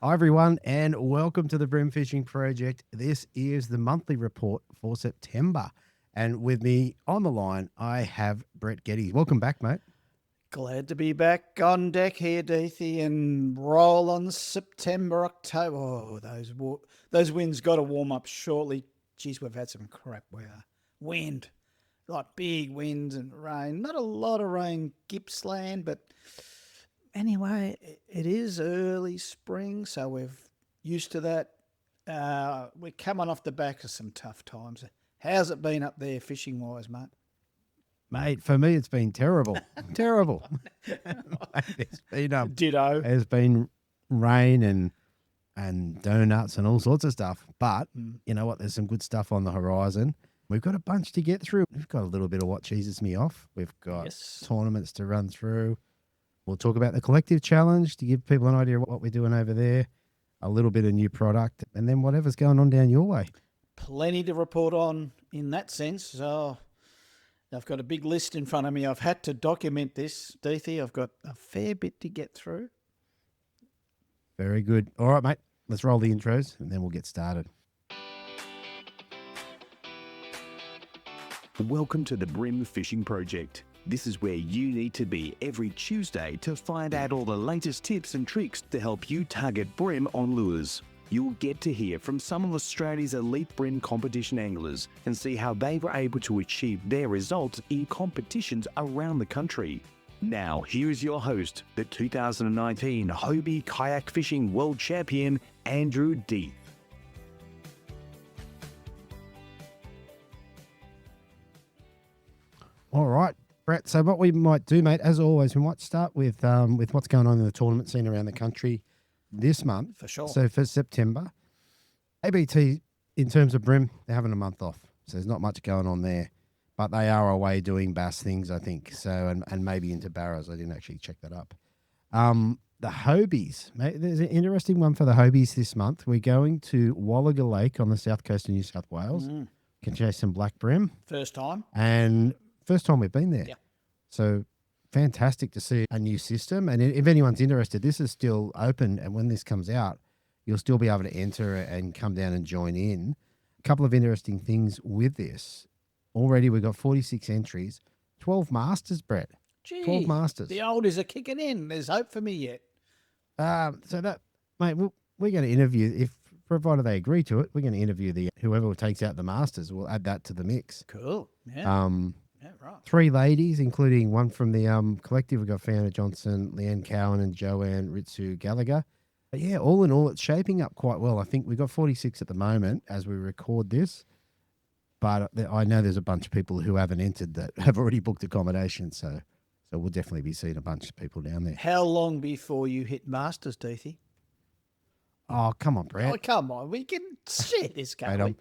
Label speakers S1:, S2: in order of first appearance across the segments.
S1: Hi, everyone, and welcome to the Bream Fishing Project. This is the monthly report for September. And with me on the line, I have Brett Geddes. Welcome back, mate.
S2: Glad to be back on deck here, Deethy, and roll on September, October. Oh, those winds got to warm up shortly. Geez, we've had some crap weather. Wind, like big winds and rain. Not a lot of rain, Gippsland, but anyway, it is early spring, so we're used to that. We're coming off the back of some tough times. How's it been up there fishing-wise, mate?
S1: Mate, for me, it's been terrible. Terrible. It's been,
S2: Ditto.
S1: there's been rain and donuts and all sorts of stuff. But you know what? There's some good stuff on the horizon. We've got a bunch to get through. We've got a little bit of what cheeses me off. We've got tournaments to run through. We'll talk about the collective challenge to give people an idea of what we're doing over there, a little bit of new product, and then whatever's going on down your way.
S2: Plenty to report on in that sense. So I've got a big list in front of me. I've had to document this, Deethy. I've got a fair bit to get through.
S1: Very good. All right, mate. Let's roll the intros and then we'll get started.
S3: Welcome to the Bream Fishing Project. This is where you need to be every Tuesday to find out all the latest tips and tricks to help you target bream on lures. You'll get to hear from some of Australia's elite bream competition anglers and see how they were able to achieve their results in competitions around the country. Now, here is your host, the 2019 Hobie Kayak Fishing World Champion, Andrew Deeth.
S1: All right, Brett. So what we might do, mate, as always, we might start with what's going on in the tournament scene around the country this month.
S2: For sure.
S1: So for September, ABT, in terms of bream, they're having a month off. So there's not much going on there. But they are away doing bass things, I think. So and maybe into barrows. I didn't actually check that up. The Hobies, mate, there's an interesting one for the Hobies this month. We're going to Wallaga Lake on the south coast of New South Wales. Can chase some black bream.
S2: First time.
S1: And first time we've been there.
S2: Yeah.
S1: So fantastic to see a new system. And if anyone's interested, this is still open. And when this comes out, you'll still be able to enter and come down and join in. A couple of interesting things with this. Already we've got 46 entries, 12 masters, Brett.
S2: Gee,
S1: 12 masters.
S2: the oldies are kicking in. There's hope for me yet.
S1: So that, mate, we're going to interview, if provided they agree to it, we're going to interview whoever takes out the masters. We'll add that to the mix.
S2: Cool. Yeah. Yeah, right.
S1: 3 ladies, including one from the collective. We've got Fiona Johnson, Leanne Cowan, and Joanne Ritsu Gallagher. But yeah, all in all, it's shaping up quite well. I think we've got 46 at the moment as we record this. But I know there's a bunch of people who haven't entered that have already booked accommodation. So we'll definitely be seeing a bunch of people down there.
S2: How long before you hit masters, Deethy?
S1: Oh, come on, Brett.
S2: Oh, come on. We can share this, can't we?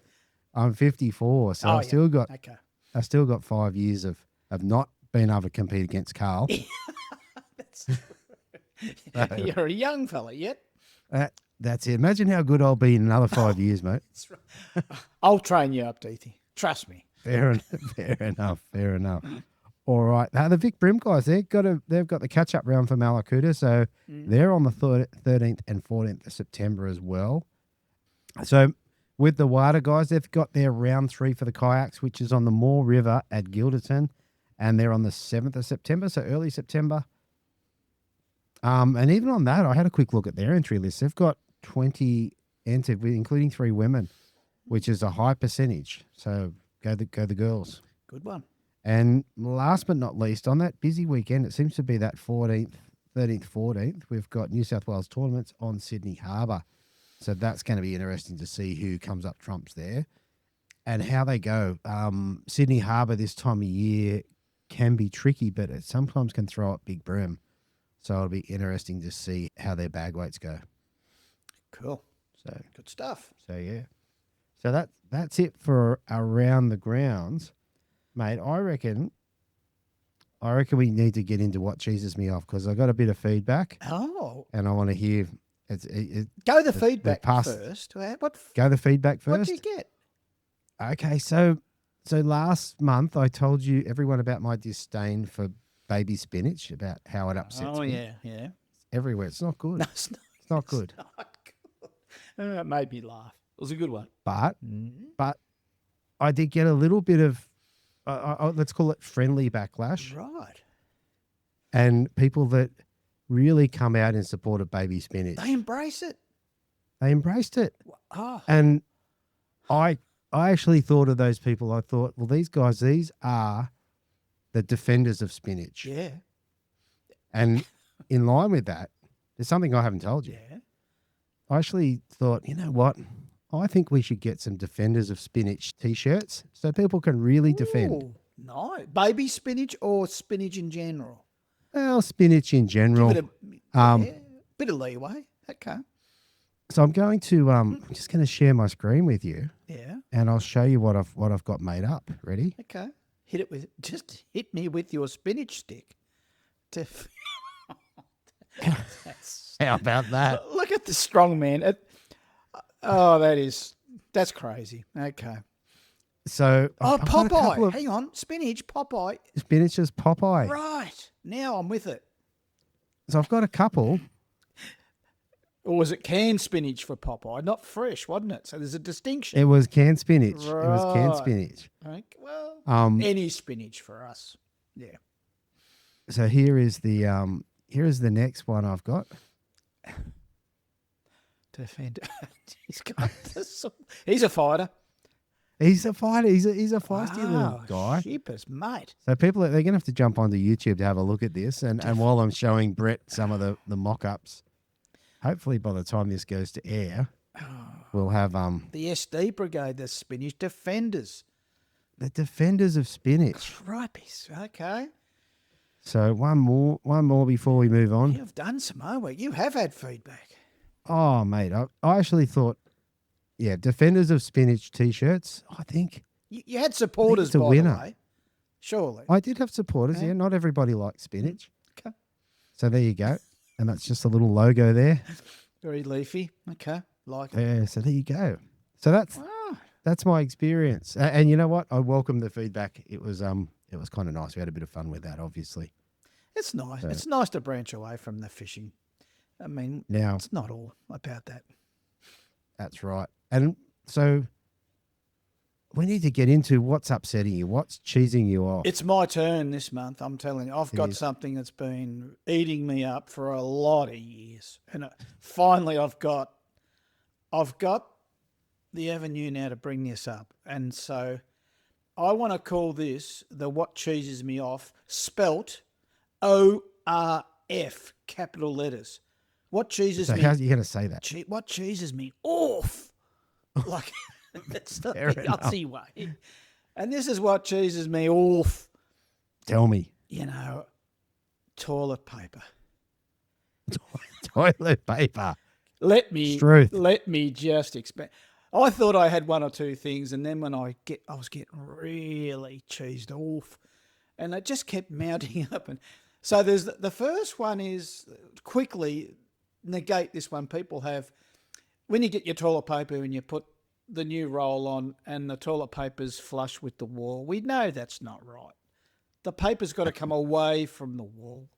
S1: I'm 54, so I've still got
S2: Okay.
S1: I still got 5 years of not being able to compete against Carl.
S2: You're a young fella yet.
S1: That's it. Imagine how good I'll be in another 5 years, mate.
S2: That's right. I'll train you up, Deethy. Trust me.
S1: Fair enough. All right. Now, the Vic Bream guys, they've got the catch-up round for Mallacoota, so they're on the 13th and 14th of September as well. So with the water guys, they've got their round 3 for the kayaks, which is on the Moore River at Guilderton, and they're on the 7th of September, so early September. And even on that, I had a quick look at their entry list. They've got 20 entered, including 3 women, which is a high percentage. So go the girls.
S2: Good one.
S1: And last but not least, on that busy weekend, it seems to be that 13th, 14th, we've got New South Wales tournaments on Sydney Harbour. So that's going to be interesting to see who comes up trumps there and how they go. Sydney Harbour this time of year can be tricky, but it sometimes can throw up big bream. So it'll be interesting to see how their bag weights go.
S2: Cool.
S1: So
S2: good stuff.
S1: So yeah. So that's it for around the grounds. Mate, I reckon we need to get into what cheeses me off because I got a bit of feedback.
S2: Oh.
S1: And I want to hear
S2: Go the feedback first.
S1: Go the feedback first.
S2: What did you get?
S1: Okay, so last month I told you everyone about my disdain for baby spinach, about how it upsets me.
S2: Oh, yeah.
S1: It's everywhere. It's not good.
S2: No, it's not.
S1: It's not good.
S2: It's not good. It made me laugh. It was a good one.
S1: But I did get a little bit of, let's call it friendly backlash,
S2: Right.
S1: and people that really come out in support of baby spinach.
S2: They embrace it.
S1: They embraced it.
S2: Oh,
S1: And I actually thought of those people. I thought, well, these guys, these are the defenders of spinach.
S2: yeah.
S1: And in line with that, there's something I haven't told you.
S2: Yeah.
S1: I actually thought, you know what? I think we should get some defenders of spinach T-shirts so people can really defend.
S2: Ooh, no. Baby spinach or spinach in general?
S1: Well, spinach in general.
S2: Bit of leeway. Okay.
S1: So I'm going to I'm just going to share my screen with you,
S2: Yeah.
S1: and I'll show you what I've got made up. Ready?
S2: Okay. Hit me with your spinach stick.
S1: How about that?
S2: Look at the strong man. That's crazy. Okay.
S1: So
S2: Oh,
S1: I've got a couple
S2: Popeye.
S1: of
S2: Hang on. Spinach, Popeye.
S1: spinach is Popeye.
S2: Right. Now I'm with it.
S1: So I've got a couple.
S2: Or was it canned spinach for Popeye? Not fresh, wasn't it? So there's a distinction.
S1: It was canned spinach. It was canned
S2: Right.
S1: spinach.
S2: Okay, well,
S1: Um,
S2: any spinach for us. Yeah.
S1: So here is the next one I've got.
S2: Defender. He's got this. He's a fighter.
S1: He's a fighter. He's a feisty little guy.
S2: Sheepers, mate.
S1: So people, they're going to have to jump onto YouTube to have a look at this. And while I'm showing Brett some of the mock-ups, hopefully by the time this goes to air, we'll have
S2: The SD Brigade, the spinach defenders.
S1: the defenders of spinach.
S2: Cripes. Okay.
S1: So one more before we move on.
S2: You've done some homework. You have had feedback.
S1: Oh, mate, I actually thought, yeah, defenders of spinach T-shirts. I think
S2: You had supporters,
S1: it's a
S2: by
S1: winner.
S2: the way. Surely.
S1: I did have supporters.
S2: Yeah.
S1: Yeah, not everybody likes spinach.
S2: Okay.
S1: So there you go, and that's just a little logo there.
S2: Very leafy. Okay. Like it.
S1: Yeah, so there you go. So that's my experience, and you know what? I welcome the feedback. It was kind of nice. We had a bit of fun with that, obviously.
S2: It's nice. It's nice to branch away from the fishing. I mean,
S1: Now
S2: it's not all about that.
S1: that's right, and so we need to get into what's upsetting you, what's cheesing you off.
S2: It's my turn this month. I'm telling you, I've got
S1: is.
S2: something that's been eating me up for a lot of years, and finally, I've got the avenue now to bring this up, and so I want to call this the what cheeses me off, spelt ORF, capital letters. What cheeses
S1: So
S2: me?
S1: how are you going to say that?
S2: What cheeses me off? Like that's the
S1: Fair enough.
S2: Aussie way. And this is what cheeses me off.
S1: Tell me.
S2: You know, toilet paper.
S1: Toilet paper.
S2: Let me
S1: Struth.
S2: just expand. I thought I had one or two things, and then when I was getting really cheesed off, and it just kept mounting up. And so there's the first one is quickly negate this one. People have when you get your toilet paper and you put the new roll on, and the toilet paper's flush with the wall. We know that's not right. The paper's got to come away from the wall.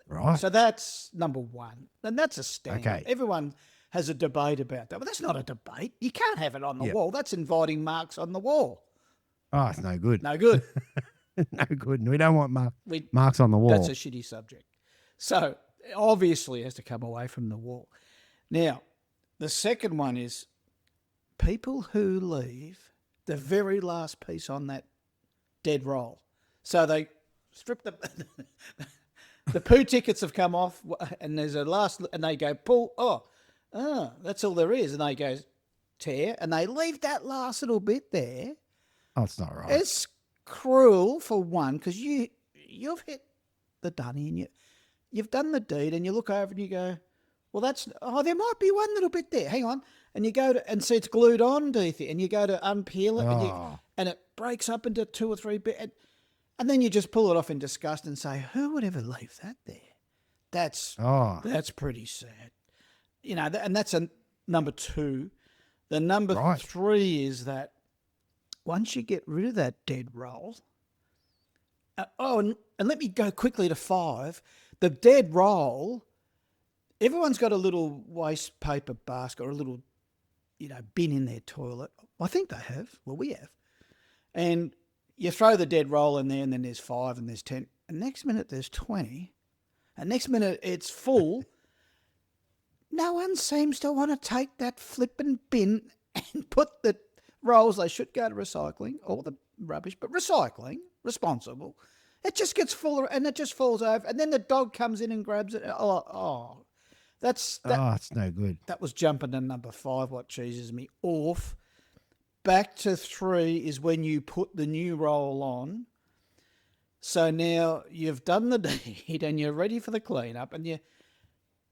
S1: Right.
S2: So that's number one. And that's a standard.
S1: Okay.
S2: Everyone has a debate about that. But that's not a debate. You can't have it on the
S1: Yep.
S2: wall. That's inviting marks on the wall.
S1: Oh, it's no good.
S2: No good.
S1: No good. We don't want
S2: We-
S1: marks on the wall.
S2: That's a shitty subject. So obviously it has to come away from the wall. Now, the second one is people who leave the very last piece on that dead roll. So they strip the poo tickets have come off, and there's a last, and they go pull. That's all there is, and they go tear, and they leave that last little bit there.
S1: Oh, it's not right.
S2: It's cruel for one, because you've hit the dunny, and you've done the deed, and you look over and you go, well, there might be one little bit there. Hang on, and you go to and see it's glued on, Deethy, and you go to unpeel it, and it breaks up into 2 or 3 bits. And then you just pull it off in disgust and say, who would ever leave that there? That's pretty sad. You know, and that's a number two. The number three is that once you get rid of that dead roll, and let me go quickly to 5. The dead roll, everyone's got a little waste paper basket or a little bin in their toilet. I think they have. Well, we have. And you throw the dead roll in there, and then there's 5 and there's 10. And next minute there's 20. And next minute it's full. No one seems to want to take that flipping bin and put the rolls. They should go to recycling, all the rubbish, but recycling, responsible. It just gets fuller and it just falls over. And then the dog comes in and grabs it. It's
S1: no good.
S2: That was jumping to number 5, what cheeses me off. Back to 3 is when you put the new roll on. So now you've done the deed and you're ready for the cleanup, and you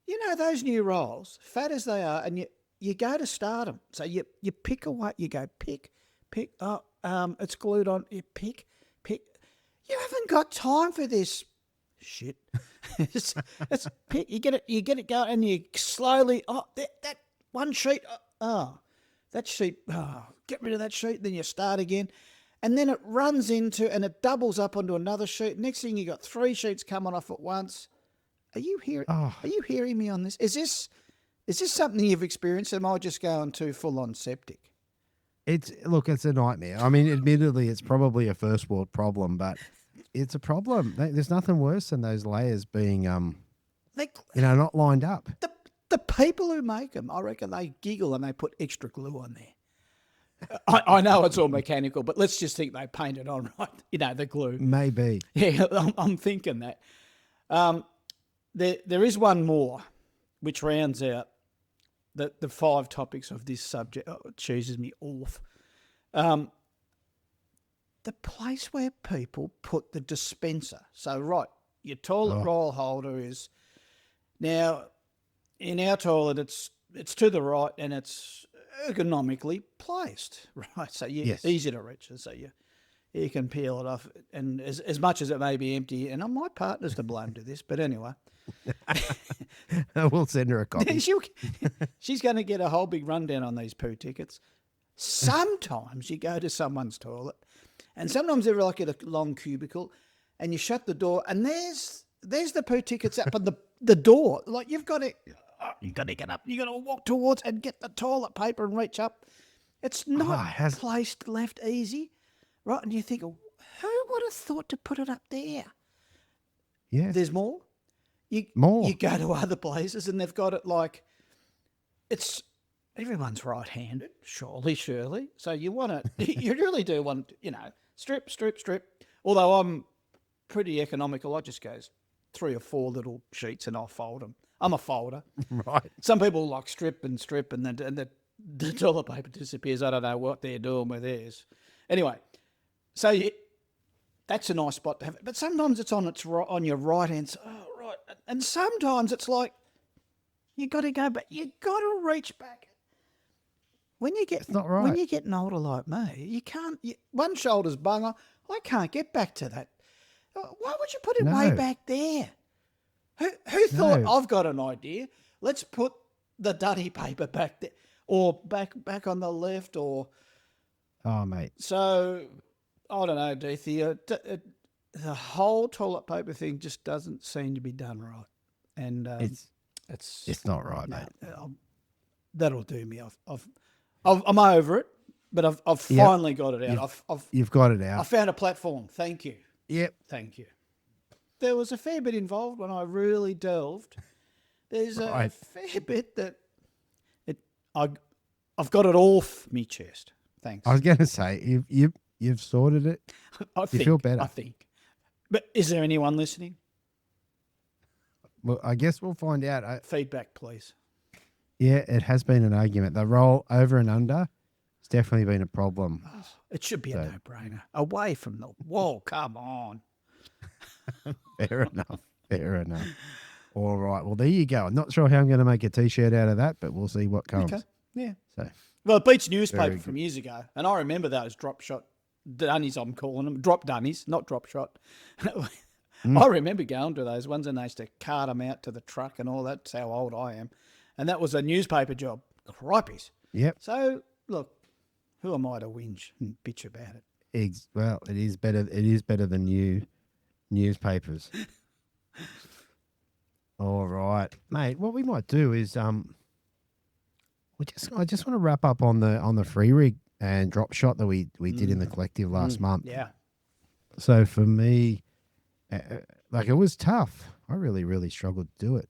S2: know those new rolls, fat as they are, and you go to start them. So you pick away, you go pick. It's glued on. You pick. You haven't got time for this shit. it's pick. You get it going, and you slowly. That one sheet. That sheet. Get rid of that sheet. Then you start again. And then it runs into and it doubles up onto another sheet. Next thing you got 3 sheets coming off at once. Are you hearing me on this? Is this something you've experienced? Am I just going too full on septic?
S1: It's a nightmare. I mean, admittedly, it's probably a first world problem, but it's a problem. There's nothing worse than those layers being, not lined up.
S2: The people who make them, I reckon they giggle and they put extra glue on there. I know it's all mechanical, but let's just think they painted on right. The glue.
S1: Maybe.
S2: Yeah, I'm thinking that. There is one more, which rounds out the 5 topics of this subject. It cheeses me off. The place where people put the dispenser. So, your toilet roll holder is now in our toilet. It's to the right and it's ergonomically placed, right? So easy to reach, so you can peel it off, and as much as it may be empty, and my partner's to blame to this, but anyway.
S1: We'll send her a copy.
S2: She's going to get a whole big rundown on these poo tickets. Sometimes you go to someone's toilet, and sometimes they're like at a long cubicle, and you shut the door, and there's the poo tickets up on the door. Like you've got to get up. You got to walk towards and get the toilet paper and reach up. It's not placed left easy, right? And you think, who would have thought to put it up there?
S1: Yeah,
S2: there's more. You go to other places and they've got it like everyone's right-handed, surely. So you want to, you really do want, strip. Although I'm pretty economical, I just goes 3 or 4 little sheets and I'll fold them. I'm a folder.
S1: Right.
S2: Some people like strip and then the toilet paper disappears. I don't know what they're doing with theirs. Anyway, so that's a nice spot to have it. But sometimes it's on your right hand side. Oh, right. And sometimes it's like you got to go back. You got to reach back. It's not right. When you're getting older like me, you can't. One shoulder's bunger. I can't get back to that. Why would you put it way back there? Who thought, I've got an idea, let's put the duddy paper back there, or back on the left, or...
S1: Oh, mate.
S2: So, I don't know, Deethy, the whole toilet paper thing just doesn't seem to be done right. And
S1: it's not right, mate.
S2: That'll do me. I'm over it, but I've finally got it out.
S1: You've got it out.
S2: I found a platform. Thank you.
S1: Yep.
S2: Thank you. There was a fair bit involved when I really delved. There's a fair bit that I've got it off me chest. Thanks.
S1: I was going to say, you've sorted it. You feel better.
S2: I think. But is there anyone listening?
S1: Well, I guess we'll find out.
S2: Feedback, please.
S1: Yeah, it has been an argument. The roll over and under has definitely been a problem.
S2: Oh, it should be a no-brainer. Away from the wall. Come on.
S1: Fair enough. All right. Well, there you go. I'm not sure how I'm going to make a T-shirt out of that, but we'll see what comes. Okay.
S2: Yeah.
S1: So,
S2: well, the Beach newspaper from years ago, and I remember those drop shot dunnies, I'm calling them. Drop dunnies, not drop shot. I remember going to those ones, and they used to cart them out to the truck and all that. That's how old I am. And that was a newspaper job. Cripes.
S1: Yep.
S2: So, look, who am I to whinge and bitch about it?
S1: Well, it is better. It is better than new newspapers. All right, mate. What we might do is I just want to wrap up on the free rig and drop shot that we did in the collective last month.
S2: Yeah.
S1: So for me, like it was tough. I really struggled to do it.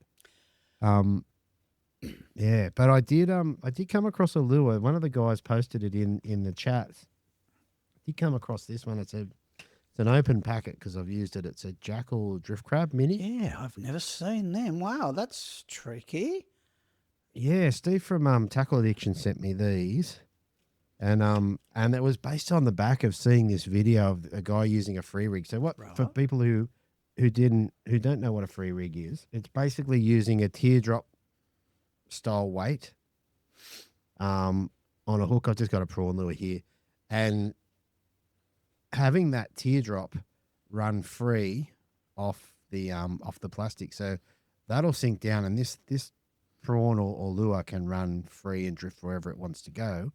S1: Yeah, but I did come across a lure. One of the guys posted it in the chat. I did come across this one. It's an open packet because I've used it. It's a Jackal drift crab mini.
S2: Yeah, I've never seen them. Wow, that's tricky.
S1: Yeah, Steve from Tackle Addiction sent me these, and it was based on the back of seeing this video of a guy using a free rig. So what for people who don't know what a free rig is, it's basically using a teardrop style weight on a hook. I've just got a prawn lure here, and having that teardrop run free off the plastic, so that'll sink down, and this prawn or lure can run free and drift wherever it wants to go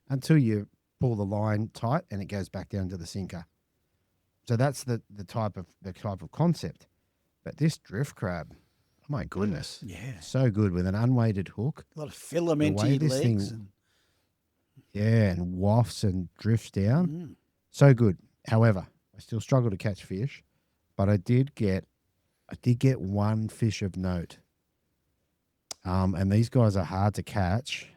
S1: until you pull the line tight and it goes back down to the sinker. So that's the type of concept. But this drift crab, oh my goodness,
S2: Yeah,
S1: so good with an unweighted hook.
S2: a lot of filamenty
S1: this
S2: legs.
S1: thing- Yeah, and wafts and drifts down.
S2: Mm.
S1: So good. However, I still struggle to catch fish, but I did get one fish of note. And these guys are hard to catch.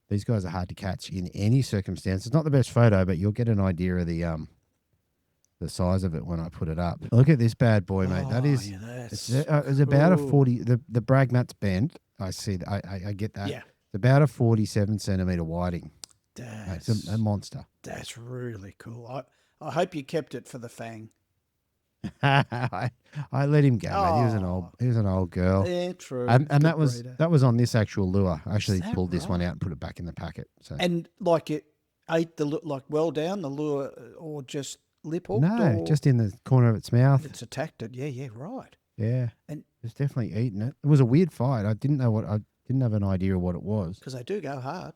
S1: These guys are hard to catch in any circumstance. It's not the best photo, but you'll get an idea of the size of it when I put it up. Look at this bad boy, mate. That is,
S2: yeah,
S1: it's about a 40. The brag mat's bent. I see. I get that.
S2: Yeah.
S1: It's about a 47 centimeter whiting.
S2: That's,
S1: It's a monster.
S2: that's really cool. I hope you kept it for the fang.
S1: I let him go, mate. He was an old girl.
S2: Yeah, true.
S1: And
S2: Good
S1: that was
S2: breeder.
S1: on this actual lure. I actually
S2: that
S1: pulled this one
S2: right?
S1: out and put it back in the packet. So
S2: And like it ate like well down the lure, or just lip hooked?
S1: no,
S2: or
S1: just in the corner of its mouth.
S2: it's attacked it. Yeah, right.
S1: Yeah,
S2: And
S1: it's definitely eating it. It was a weird fight. I didn't have an idea of what it was.
S2: because they do go hard.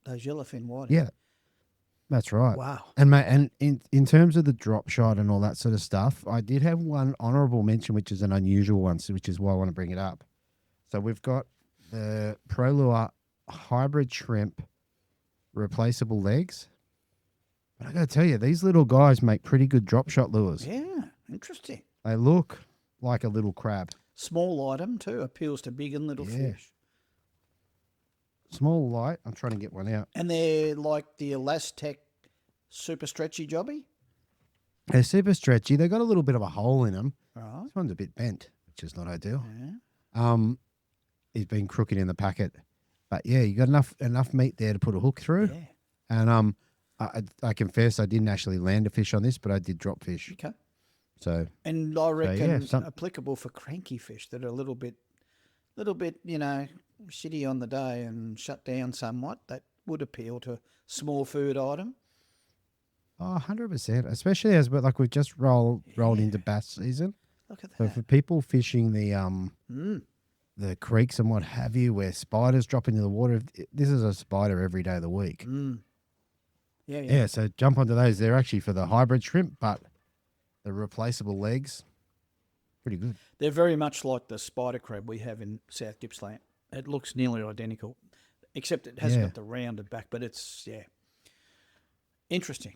S2: Those yellowfin whiting.
S1: Yeah, that's right.
S2: Wow.
S1: And mate, and in terms of the drop shot and all that sort of stuff, I did have one honourable mention, which is an unusual one, so which is why I want to bring it up. So we've got the Pro Lure hybrid shrimp replaceable legs. But I got to tell you, these little guys make pretty good drop shot lures.
S2: Yeah, interesting.
S1: They look like a little crab.
S2: Small item too, appeals to big and little
S1: Yeah.
S2: fish.
S1: Small, light. I'm trying to get one out.
S2: And they're like the Elastec super stretchy jobby.
S1: They're super stretchy. They got a little bit of a hole in them.
S2: Right.
S1: This one's a bit bent, which is not ideal.
S2: Yeah.
S1: He's been crooked in the packet, but yeah, you got enough meat there to put a hook through.
S2: Yeah.
S1: And I confess I didn't actually land a fish on this, but I did drop fish.
S2: Okay.
S1: So
S2: And I reckon
S1: yeah,
S2: applicable for cranky fish that are a little bit, shitty on the day and shut down somewhat. That would appeal to small food item.
S1: 100%, especially as like we've just rolled into bass season.
S2: Look at
S1: So
S2: that.
S1: for people fishing the creeks and what have you, where spiders drop into the water, this is a spider every day of the week.
S2: Yeah.
S1: Yeah, so jump onto those. They're actually for the hybrid shrimp, but the replaceable legs, pretty good.
S2: They're very much like the spider crab we have in South Gippsland. It looks nearly identical, except it hasn't got the rounded back, but it's, interesting.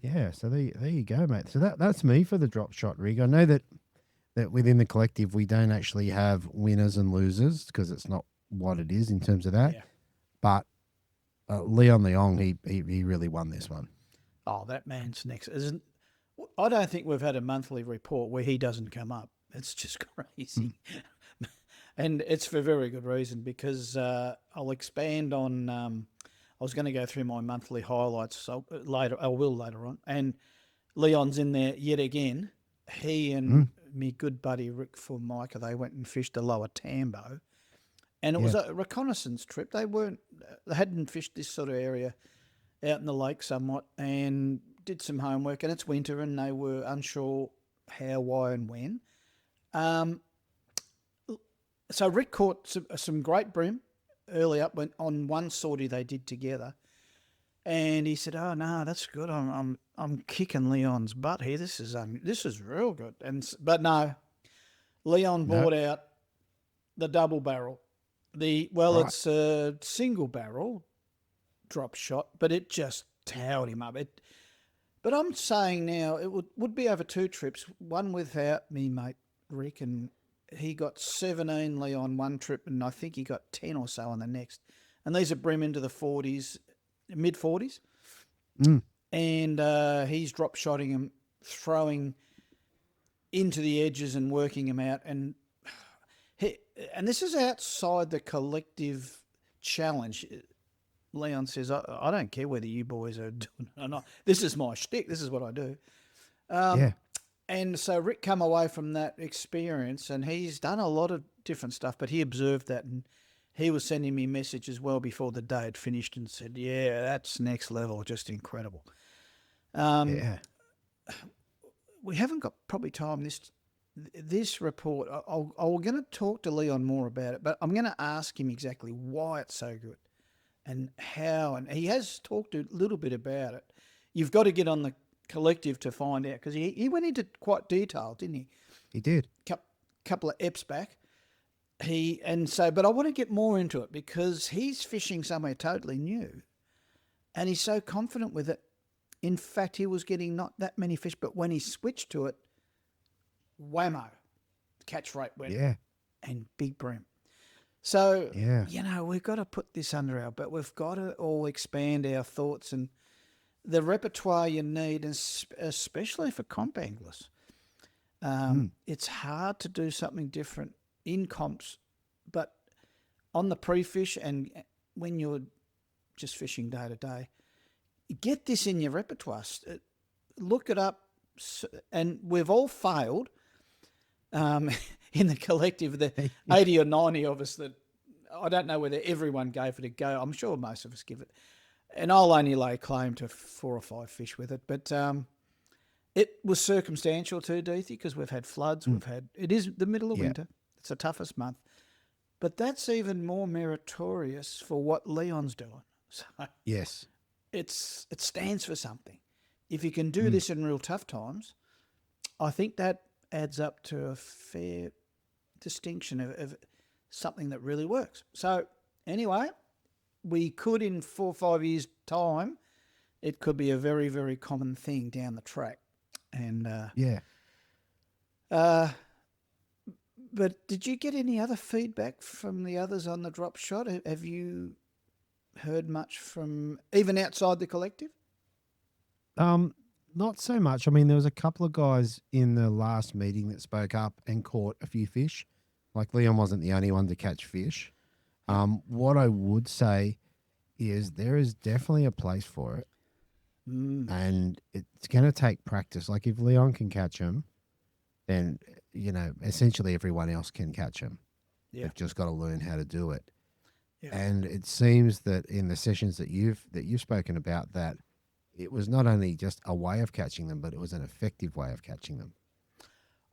S1: Yeah, so there you go, mate. So that's me for the drop shot rig. I know that within the collective we don't actually have winners and losers because it's not what it is in terms of that.
S2: Yeah.
S1: But Leon Leong, he really won this one.
S2: Oh, that man's next. I don't think we've had a monthly report where he doesn't come up. It's just crazy. And it's for very good reason because I'll expand on. I was going to go through my monthly highlights so later. I will later on. And Leon's in there yet again. He and me good buddy Rick Formica, they went and fished the lower Tambo, and it was a reconnaissance trip. They hadn't fished this sort of area out in the lake somewhat, and did some homework. And it's winter, and they were unsure how, why, and when. So Rick caught some great bream early up on one sortie they did together, and he said, "Oh no, that's good. I'm kicking Leon's butt here. This is real good." But no, Leon brought out the double barrel,
S1: Right.
S2: It's a single barrel drop shot, but it just towed him up. But I'm saying now it would be over 2 trips, one without me mate Rick, and he got 17 on one trip, and I think he got 10 or so on the next. And these are Bream into the 40s, mid 40s, and he's drop shotting him, throwing into the edges and working him out. And this is outside the collective challenge. Leon says, I don't care whether you boys are doing it or not. This is my shtick. This is what I do.
S1: Yeah.
S2: And so Rick come away from that experience, and he's done a lot of different stuff, but he observed that, and he was sending me messages well before the day had finished and said, yeah, that's next level, just incredible.
S1: Yeah.
S2: We haven't got probably time this report. I'm going to talk to Leon more about it, but I'm going to ask him exactly why it's so good and how. And he has talked a little bit about it. You've got to get on the collective to find out, because he went into quite detail, didn't he?
S1: He did.
S2: Couple of eps back. But I want to get more into it because he's fishing somewhere totally new, and he's so confident with it. In fact, he was getting not that many fish, but when he switched to it, whammo, catch rate went, and big bream. So, we've got to put this under our belt. We've got to all expand our thoughts and the repertoire you need, especially for comp anglers. It's hard to do something different in comps, but on the pre-fish and when you're just fishing day to day, get this in your repertoire. Look it up, and we've all failed in the collective. The 80 or 90 of us that, I don't know whether everyone gave it a go. I'm sure most of us give it. And I'll only lay claim to 4 or 5 fish with it. But it was circumstantial too, Deethy, because we've had floods. It is the middle of winter. It's the toughest month. But that's even more meritorious for what Leon's doing. So
S1: Yes.
S2: it stands for something. If you can do this in real tough times, I think that adds up to a fair distinction of something that really works. So anyway, we could, in 4 or 5 years' time, it could be a very, very common thing down the track. And but did you get any other feedback from the others on the drop shot? Have you heard much from even outside the collective?
S1: Not so much. I mean, there was a couple of guys in the last meeting that spoke up and caught a few fish. Like Leon wasn't the only one to catch fish. What I would say is there is definitely a place for it. And it's going to take practice. Like if Leon can catch them, then, essentially everyone else can catch them. Yeah. They've just got to learn how to do it. Yeah. And it seems that in the sessions that you've spoken about, that it was not only just a way of catching them, but it was an effective way of catching them.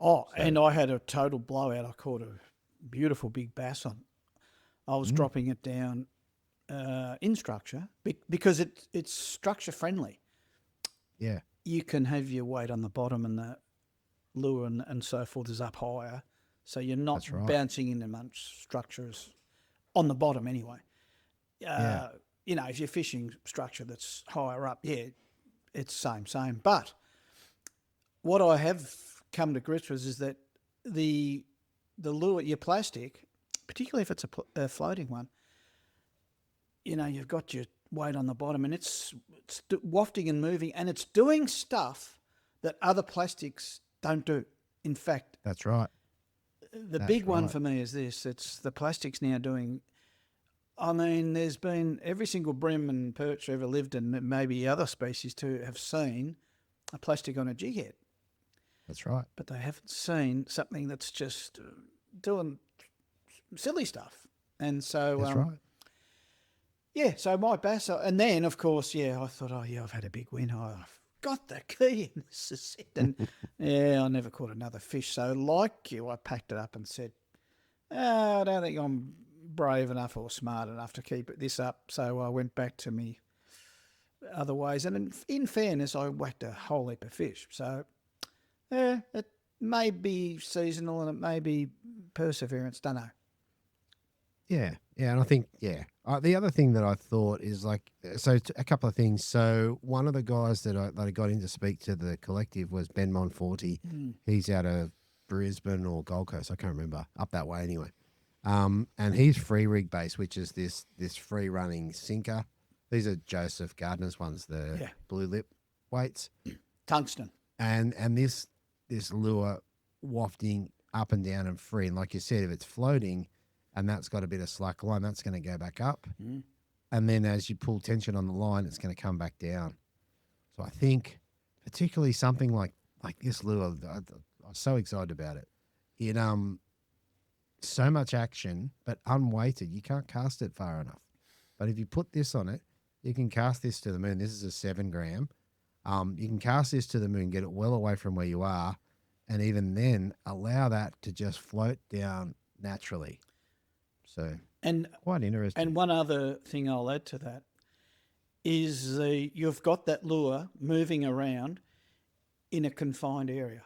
S2: Oh, so, and I had a total blowout. I caught a beautiful big bass on. I was dropping it down in structure because it's structure friendly.
S1: Yeah.
S2: You can have your weight on the bottom and the lure and so forth is up higher. So you're not bouncing into much structures on the bottom anyway. If you're fishing structure that's higher up, it's same. But what I have come to grips with is that the lure, your plastic, particularly if it's a floating one, you've got your weight on the bottom and it's wafting and moving, and it's doing stuff that other plastics don't do. In fact,
S1: that's right.
S2: The big one for me is this. It's the plastics now doing. I mean, there's been every single bream and perch ever lived, and maybe other species too, have seen a plastic on a jig head.
S1: That's right.
S2: But they haven't seen something that's just doing silly stuff. And so,
S1: that's right.
S2: Yeah, so my bass, and then of course, I thought, I've had a big win. I've got the key, and this is it. And I never caught another fish. So, like you, I packed it up and said, I don't think I'm brave enough or smart enough to keep this up. So I went back to me other ways. And in fairness, I whacked a whole heap of fish. So, it may be seasonal and it may be perseverance. Don't know.
S1: Yeah, and I think the other thing that I thought is like a couple of things. So one of the guys that I got in to speak to the collective was Ben Monforti. He's out of Brisbane or Gold Coast, I can't remember, up that way anyway. And he's free rig based, which is this free running sinker. These are Joseph Gardner's ones, the blue lip weights,
S2: Tungsten.
S1: and this lure wafting up and down and free. And like you said, if it's floating and that's got a bit of slack line, that's going to go back up. And then as you pull tension on the line, it's going to come back down. So I think particularly something like this lure, I'm so excited about it. It so much action, but unweighted. You can't cast it far enough. But if you put this on it, you can cast this to the moon. This is a 7 gram. You can cast this to the moon, get it well away from where you are, and even then allow that to just float down naturally. So quite interesting.
S2: And one other thing I'll add to that is you've got that lure moving around in a confined area,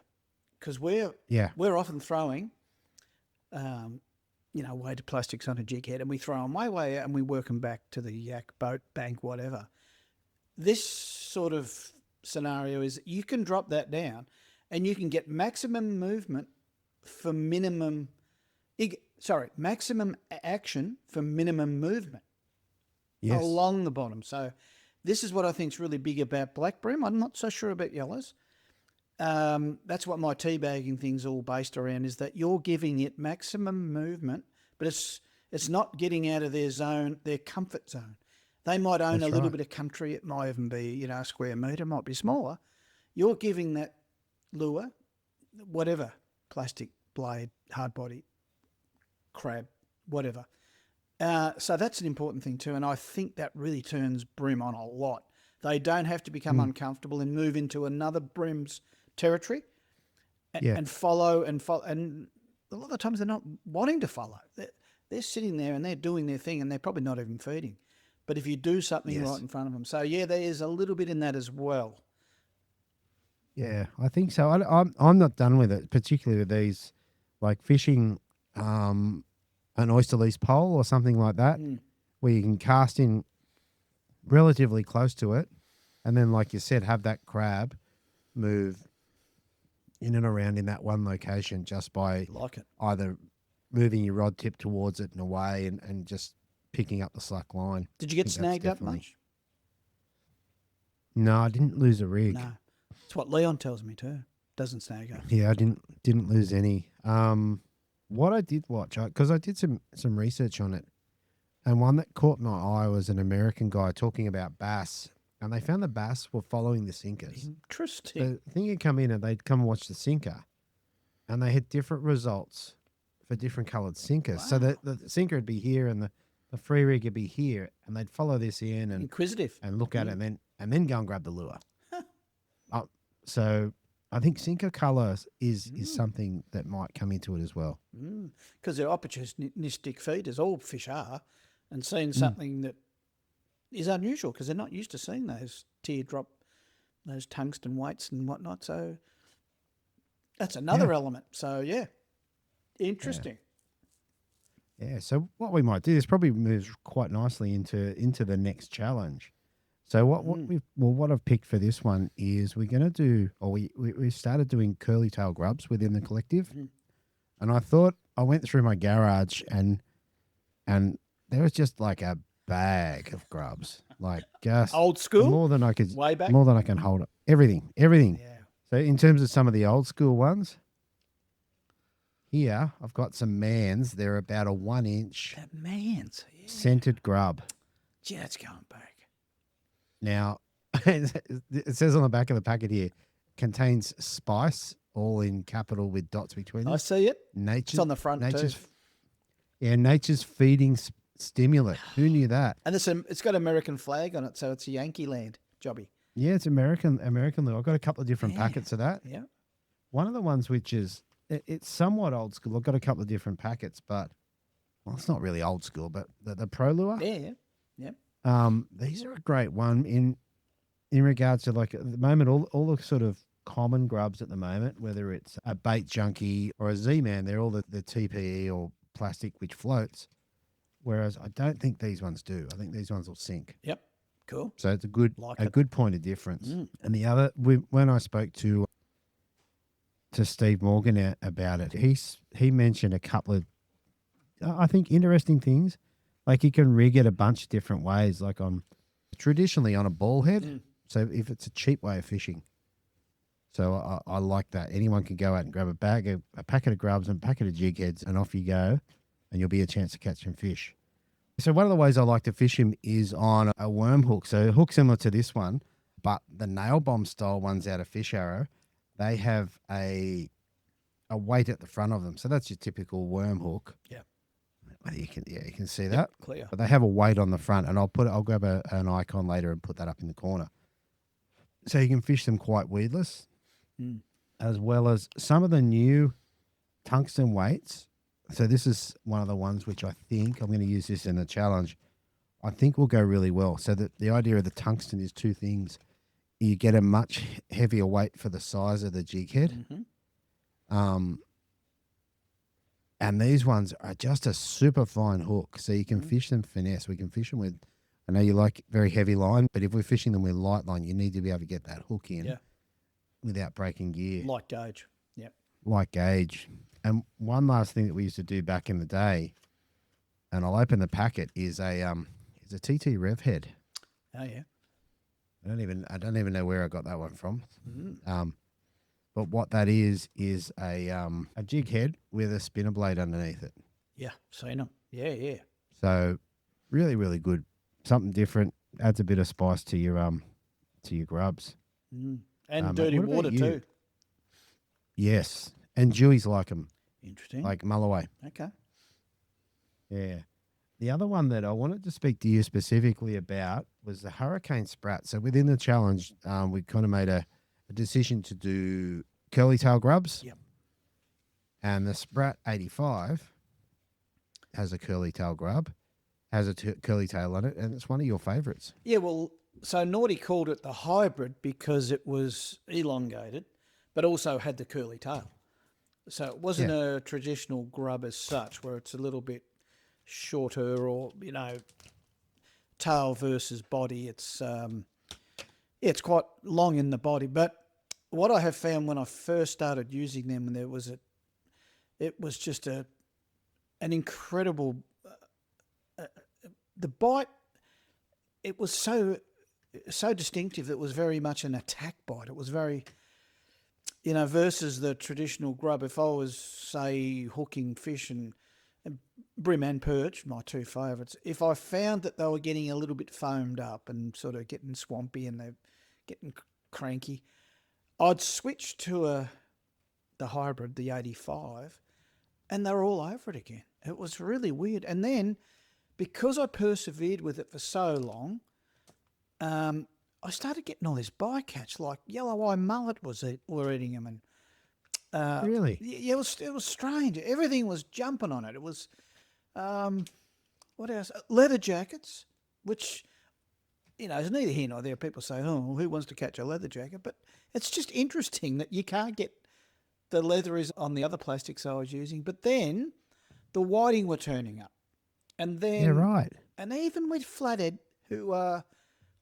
S2: because we're often throwing, weighted plastics on a jig head, and we throw them way out and we work them back to the yak, boat, bank, whatever. This sort of scenario is you can drop that down and you can get maximum movement for maximum action for minimum movement along the bottom. So this is what I think is really big about black bream. I'm not so sure about yellows. That's what my teabagging thing's all based around, is that you're giving it maximum movement, but it's not getting out of their zone, their comfort zone. They might own a little bit of country. It might even be, a square metre, might be smaller. You're giving that lure, whatever, plastic, blade, hard body, crab, whatever. So that's an important thing too, and I think that really turns bream on a lot. They don't have to become uncomfortable and move into another bream's territory and follow. And a lot of the times they're not wanting to follow. They're sitting there and they're doing their thing and they're probably not even feeding. But if you do something right in front of them. So, there is a little bit in that as well.
S1: Yeah, I think so. I'm not done with it, particularly with these, like fishing an oyster lease pole or something like that, where you can cast in relatively close to it, and then, like you said, have that crab move in and around in that one location just by either moving your rod tip towards it and away and just picking up the slack line.
S2: Did you get snagged up much?
S1: No, I didn't lose a rig.
S2: No. That's what Leon tells me too. Doesn't snag up.
S1: Yeah, I didn't lose any. What I did watch, because I did some research on it, and one that caught my eye was an American guy talking about bass, and they found the bass were following the sinkers.
S2: Interesting.
S1: The thing would come in and they'd come and watch the sinker, and they had different results for different coloured sinkers. Wow. So the sinker would be here and the free rig would be here, and they'd follow this in and
S2: inquisitive
S1: and look at it and then go and grab the lure. So I think sinker colour is something that might come into it as well.
S2: Because they're opportunistic feeders, all fish are, and seeing something that is unusual because they're not used to seeing those teardrop, those tungsten weights and whatnot. So that's another element. So, interesting.
S1: Yeah, so what we might do, this probably moves quite nicely into the next challenge. So what I've picked for this one is we're going to do, or we started doing curly tail grubs within the collective, and I went through my garage and there was just like a bag of grubs, like just
S2: old school,
S1: more than I could,
S2: way back,
S1: more than I can hold it. Everything. Yeah. So in terms of some of the old school ones, here I've got some mans. They're about a 1 inch scented grub.
S2: Gee, that's going back.
S1: Now, it says on the back of the packet here, contains spice, all in capital with dots between them.
S2: I see it.
S1: It's
S2: on the front too.
S1: Yeah, nature's feeding stimulant. Who knew that?
S2: And it's got American flag on it, so it's a Yankee land jobby.
S1: Yeah, it's American. I've got a couple of different packets of that.
S2: Yeah.
S1: One of the ones which is, it's somewhat old school. I've got a couple of different packets, but, well, it's not really old school, but the Pro Lure.
S2: Yeah.
S1: These are a great one in regards to, like, at the moment, all the sort of common grubs at the moment, whether it's a bait junkie or a Z-Man, they're all the TPE or plastic which floats. whereas I don't think these ones do. I think these ones will sink.
S2: Yep. Cool.
S1: So it's a good
S2: Like
S1: a
S2: it.
S1: good point of difference. And the other, when I spoke to Steve Morgan about it, he mentioned a couple of I think interesting things. Like you can rig it a bunch of different ways, like traditionally on a ball head. So if it's a cheap way of fishing. So I like that. Anyone can go out and grab a packet of grubs and a packet of jig heads, and off you go, and you'll be a chance to catch some fish. So one of the ways I like to fish him is on a worm hook. So a hook similar to this one, but the nail bomb style ones out of Fish Arrow, they have a weight at the front of them. So that's your typical worm hook.
S2: Yeah.
S1: You can see that.
S2: Clear.
S1: But they have a weight on the front, and I'll grab an icon later and put that up in the corner. So you can fish them quite weedless, as well as some of the new tungsten weights. So this is one of the ones which I think I'm going to use this in the challenge. I think will go really well. So the idea of the tungsten is two things. You get a much heavier weight for the size of the jig head. And these ones are just a super fine hook. So you can fish them finesse. We can fish them with, I know you like very heavy line, but if we're fishing them with light line, you need to be able to get that hook in without breaking gear.
S2: Light gauge. Yep.
S1: Light gauge. And one last thing that we used to do back in the day, and I'll open the packet, is a TT Rev head.
S2: Oh yeah.
S1: I don't even know where I got that one from. But what that is a jig head with a spinner blade underneath it.
S2: Yeah, seen them. Yeah.
S1: So really, really good. Something different. Adds a bit of spice to your grubs.
S2: And dirty
S1: what about
S2: water
S1: you?
S2: too.
S1: Yes, and Jewies like them,
S2: Interesting.
S1: like Mulloway.
S2: Okay.
S1: Yeah. The other one that I wanted to speak to you specifically about was the Hurricane Sprat. So within the challenge, we kind of made a decision to do Curly Tail Grubs.
S2: Yep.
S1: And the Sprat 85 has a Curly Tail Grub, has a curly tail on it, and it's one of your favourites.
S2: Yeah, well, so Naughty called it the hybrid because it was elongated, but also had the curly tail. So it wasn't a traditional grub as such, where it's a little bit shorter or, tail versus body. It's it's quite long in the body. But what I have found when I first started using them, and it was just an incredible the bite. It was so distinctive. It was very much an attack bite. It was very, versus the traditional grub. If I was, say, hooking fish and Bream and Perch, my two favourites, if I found that they were getting a little bit foamed up and sort of getting swampy and they're getting cranky, I'd switch to the hybrid, the 85, and they were all over it again. It was really weird. And then, because I persevered with it for so long, I started getting all this bycatch, like yellow eye mullet were eating them, and
S1: Really?
S2: yeah, it was strange. Everything was jumping on it. It was what else? Leather jackets, which is neither here nor there. People say, "Oh, who wants to catch a leather jacket?" But it's just interesting that you can't get the leather is on the other plastics I was using. But then the whiting were turning up, and then
S1: right.
S2: And even with flathead, who are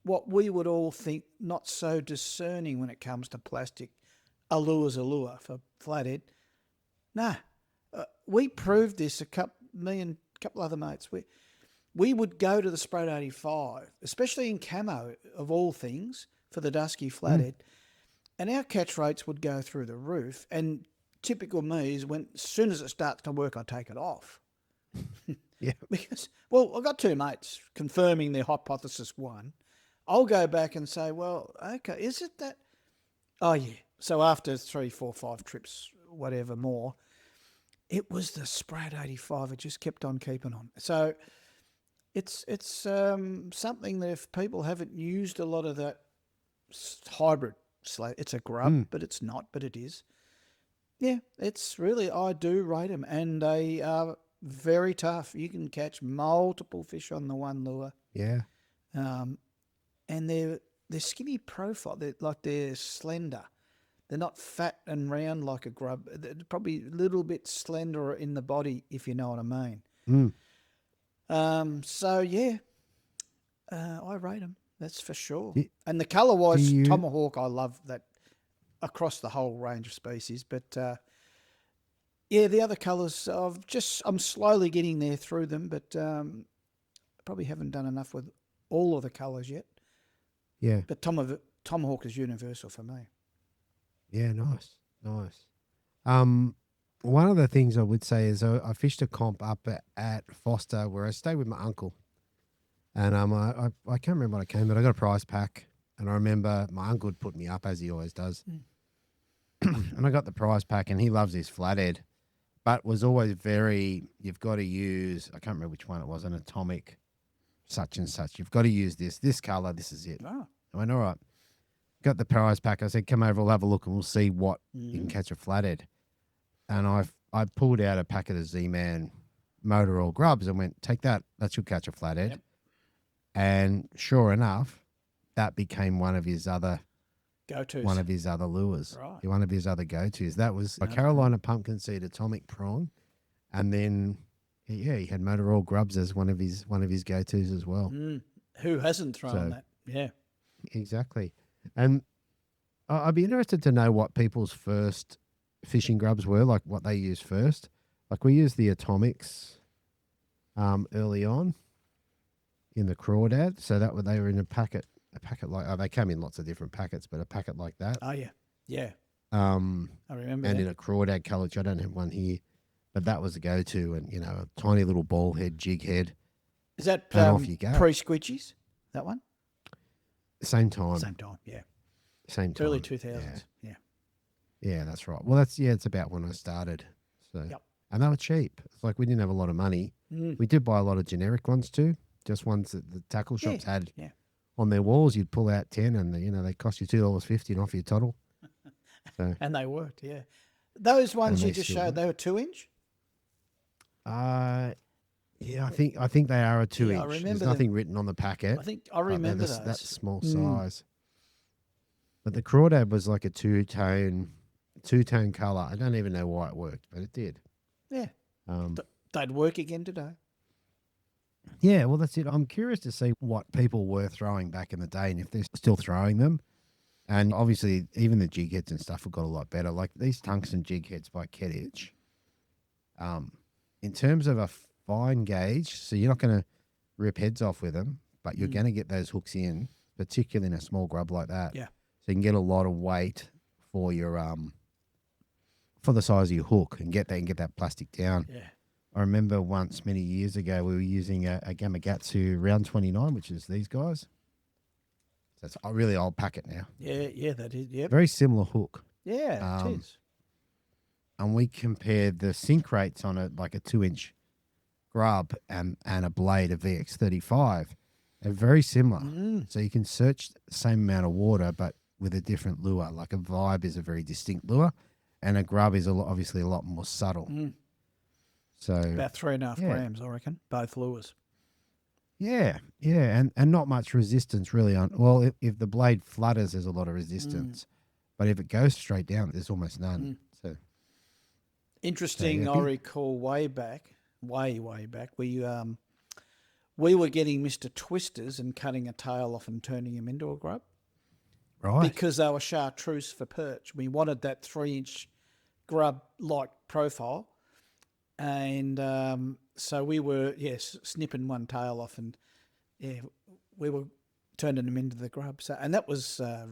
S2: what we would all think not so discerning when it comes to plastic, a lure for flathead. Nah, we proved this. A couple other mates. We would go to the Sprat 85, especially in camo of all things, for the dusky flathead, and our catch rates would go through the roof. And typical me is as soon as it starts to work, I take it off.
S1: Yeah.
S2: Because, I've got two mates confirming their hypothesis one. I'll go back and say, well, okay, is it that? Oh, yeah. So after 3, 4, 5 trips, whatever more, it was the Sprat 85. It just kept on keeping on. So it's something that if people haven't used a lot of that hybrid slate, it's a grub, but it's not, but it is. Yeah, it's really, I do rate them, and they are very tough. You can catch multiple fish on the one lure.
S1: Yeah.
S2: And they're skinny profile. They're slender. They're not fat and round like a grub. They're probably a little bit slenderer in the body, if you know what I mean. So yeah, I rate them. That's for sure.
S1: Do-
S2: And the colour wise,
S1: you-
S2: tomahawk, I love that across the whole range of species. But yeah, the other colours, I'm slowly getting there through them, but probably haven't done enough with all of the colours yet.
S1: Yeah.
S2: But tomahawk is universal for me.
S1: Yeah, nice. One of the things I would say is I fished a comp up at Foster where I stayed with my uncle. And I can't remember what I came, but I got a prize pack. And I remember my uncle would put me up, as he always does. And I got the prize pack, and he loves his flathead, but was always you've got to use, I can't remember which one it was, an atomic such and such. You've got to use this colour, this is it.
S2: Ah.
S1: I went, all right. Got the prize pack. I said, come over, we'll have a look and we'll see what you can catch a flathead. And I pulled out a packet of Z-Man motor oil grubs and went, take that. That should catch a flathead.
S2: Yep.
S1: And sure enough, that became one of his other
S2: Go-tos.
S1: one of his other lures.
S2: Right.
S1: One of his other go-tos. That was a Carolina pumpkin seed atomic prong. And then, he had motor oil grubs as one of his go-tos as well.
S2: Who hasn't thrown that? Yeah.
S1: Exactly. And I'd be interested to know what people's first fishing grubs were, like what they used first. Like we used the atomics early on in the crawdad. So they were in a packet like, they came in lots of different packets, but a packet like that.
S2: Oh, yeah. Yeah.
S1: I
S2: remember
S1: and
S2: that.
S1: in a crawdad colour, which I don't have one here, but that was the go-to. And, a tiny little ball head, jig head.
S2: Is that
S1: and off you go.
S2: pre-squidgies, that one?
S1: Same time.
S2: Same time, yeah.
S1: Same time.
S2: Early 2000s, yeah.
S1: Yeah, that's right. Well, it's about when I started. So,
S2: Yep.
S1: And they were cheap. It's like we didn't have a lot of money. We did buy a lot of generic ones too, just ones that the tackle shops had on their walls. You'd pull out 10 and, they cost you $2.50 and off your toddle. So,
S2: And they worked, yeah. Those ones
S1: And
S2: you
S1: they
S2: just
S1: still
S2: showed, they were 2-inch?
S1: yeah, I think they are a 2-inch.
S2: I remember
S1: There's
S2: them.
S1: nothing written on the packet.
S2: I remember those.
S1: That small size. But the crawdad was like a two-tone colour. I don't even know why it worked, but it did.
S2: Yeah. They'd work again today.
S1: Yeah, well, that's it. I'm curious to see what people were throwing back in the day and if they're still throwing them. And obviously, even the jig heads and stuff have got a lot better. Like these tungsten jig heads by Geddes, in terms of a fine gauge, so you're not going to rip heads off with them, but you're going to get those hooks in, particularly in a small grub like that.
S2: Yeah.
S1: So you can get a lot of weight for your for the size of your hook and get that plastic down.
S2: Yeah.
S1: I remember once many years ago we were using a Gamakatsu round 29, which is these guys. So it's a really old packet now.
S2: Yeah, that is. Yep.
S1: Very similar hook.
S2: Yeah, it is.
S1: And we compared the sink rates on a 2-inch grub and a blade of VX35. They're very similar. So you can search the same amount of water, but with a different lure. Like a vibe is a very distinct lure, and a grub is obviously a lot more subtle. So
S2: About 3.5 grams, I reckon, both lures.
S1: yeah, and not much resistance really on. Well, if the blade flutters, there's a lot of resistance, but if it goes straight down, there's almost none. So
S2: Interesting.
S1: So,
S2: I recall way back, we were getting Mr. Twisters and cutting a tail off and turning him into a grub.
S1: right,
S2: Because they were chartreuse for perch. We wanted that 3-inch grub-like profile. And so we were, snipping one tail off and, we were turning them into the grub. So, and that was a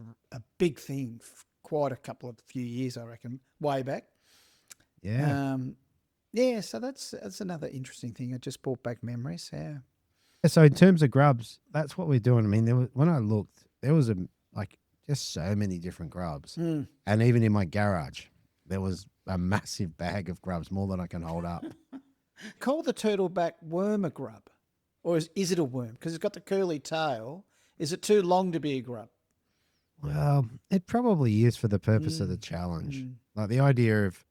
S2: big thing for quite a few years, I reckon, way back.
S1: yeah.
S2: So that's another interesting thing. It just brought back memories, yeah.
S1: So in terms of grubs, that's what we're doing. I mean, when I looked, there was just so many different grubs, and even in my garage, there was a massive bag of grubs, more than I can hold up.
S2: Call the turtleback worm a grub, or is it a worm? Because it's got the curly tail. Is it too long to be a grub?
S1: Well, it probably is for the purpose of the challenge. Like the idea of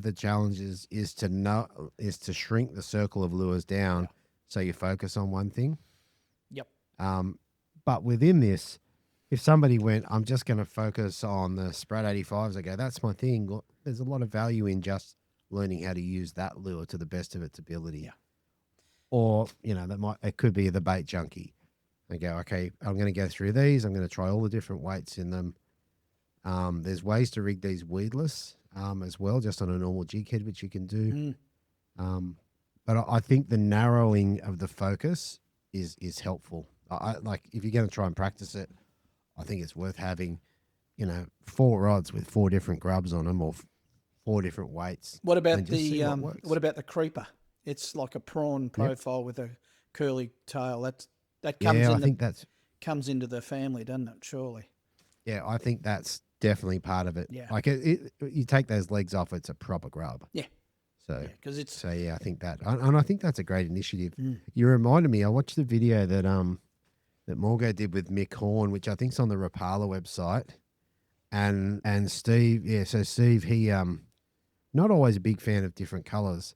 S1: the challenge is to shrink the circle of lures down so you focus on one thing.
S2: Yep.
S1: But within this, if somebody went, I'm just going to focus on the Sprat 85s, I go, that's my thing. Well, there's a lot of value in just learning how to use that lure to the best of its ability.
S2: Yeah.
S1: or it could be the bait junkie. They go, okay, I'm going to go through these. I'm going to try all the different weights in them. There's ways to rig these weedless as well, just on a normal jig head, which you can do. But I think the narrowing of the focus is helpful. I like if you're going to try and practice it, I think it's worth having, 4 rods with 4 different grubs on them or 4 different weights.
S2: What about
S1: and just see
S2: the
S1: what works.
S2: what about the creeper? It's like a prawn profile with a curly tail. That comes
S1: I think that's
S2: comes into the family, doesn't it? Surely.
S1: Yeah, I think that's definitely part of it.
S2: Yeah.
S1: Like you take those legs off, it's a proper grub.
S2: Yeah.
S1: So,
S2: because it's
S1: so yeah, I think that, and I think that's a great initiative. You reminded me. I watched the video that Morgo did with Mick Horn, which I think's on the Rapala website, and Steve. Yeah, so Steve, he not always a big fan of different colours,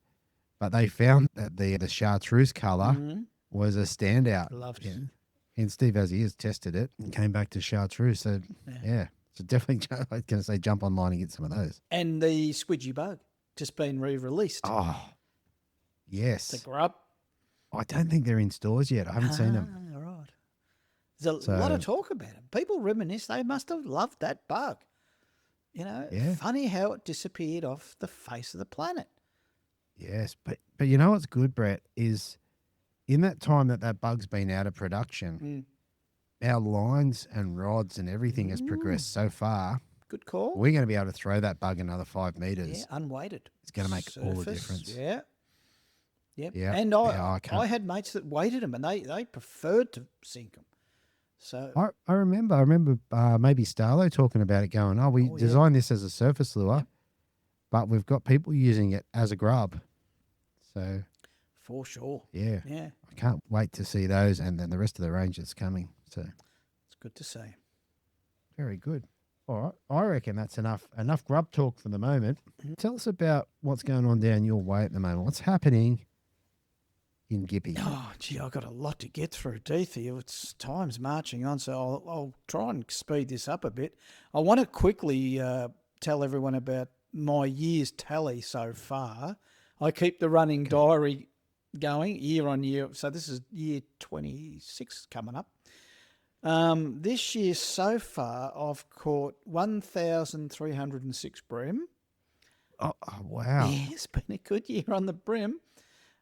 S1: but they found that the chartreuse colour was a standout.
S2: loved.
S1: Yeah. And Steve, as he is, tested it and came back to chartreuse. So, so definitely, I was going to say jump online and get some of those.
S2: And the squidgy bug just been re-released.
S1: Oh, yes.
S2: The grub.
S1: I don't think they're in stores yet. I haven't seen them.
S2: Right. There's a lot of talk about them. People reminisce they must have loved that bug. Funny how it disappeared off the face of the planet.
S1: Yes, but you know what's good, Brett, is in that time that bug's been out of production, our lines and rods and everything has progressed so far.
S2: Good call.
S1: We're going to be able to throw that bug another 5 meters.
S2: Yeah, unweighted.
S1: It's going to make all the difference.
S2: Yeah. Yep.
S1: Yeah.
S2: And
S1: I
S2: I had mates that weighted them and they preferred to sink them. So
S1: I remember maybe Starlo talking about it, going, we designed this as a surface lure, but we've got people using it as a grub. So
S2: for sure.
S1: Yeah.
S2: Yeah.
S1: I can't wait to see those and then the rest of the range that's coming. So
S2: it's good to see.
S1: Very good. All right. I reckon that's enough grub talk for the moment. Tell us about what's going on down your way at the moment. What's happening in Gippy?
S2: Oh, gee, I've got a lot to get through, Deethy. It's time's marching on, so I'll try and speed this up a bit. I want to quickly tell everyone about my year's tally so far. I keep the running diary going year on year. So this is year 26 coming up. This year so far, I've caught 1,306 bream.
S1: Oh, wow.
S2: Yeah, it's been a good year on the bream.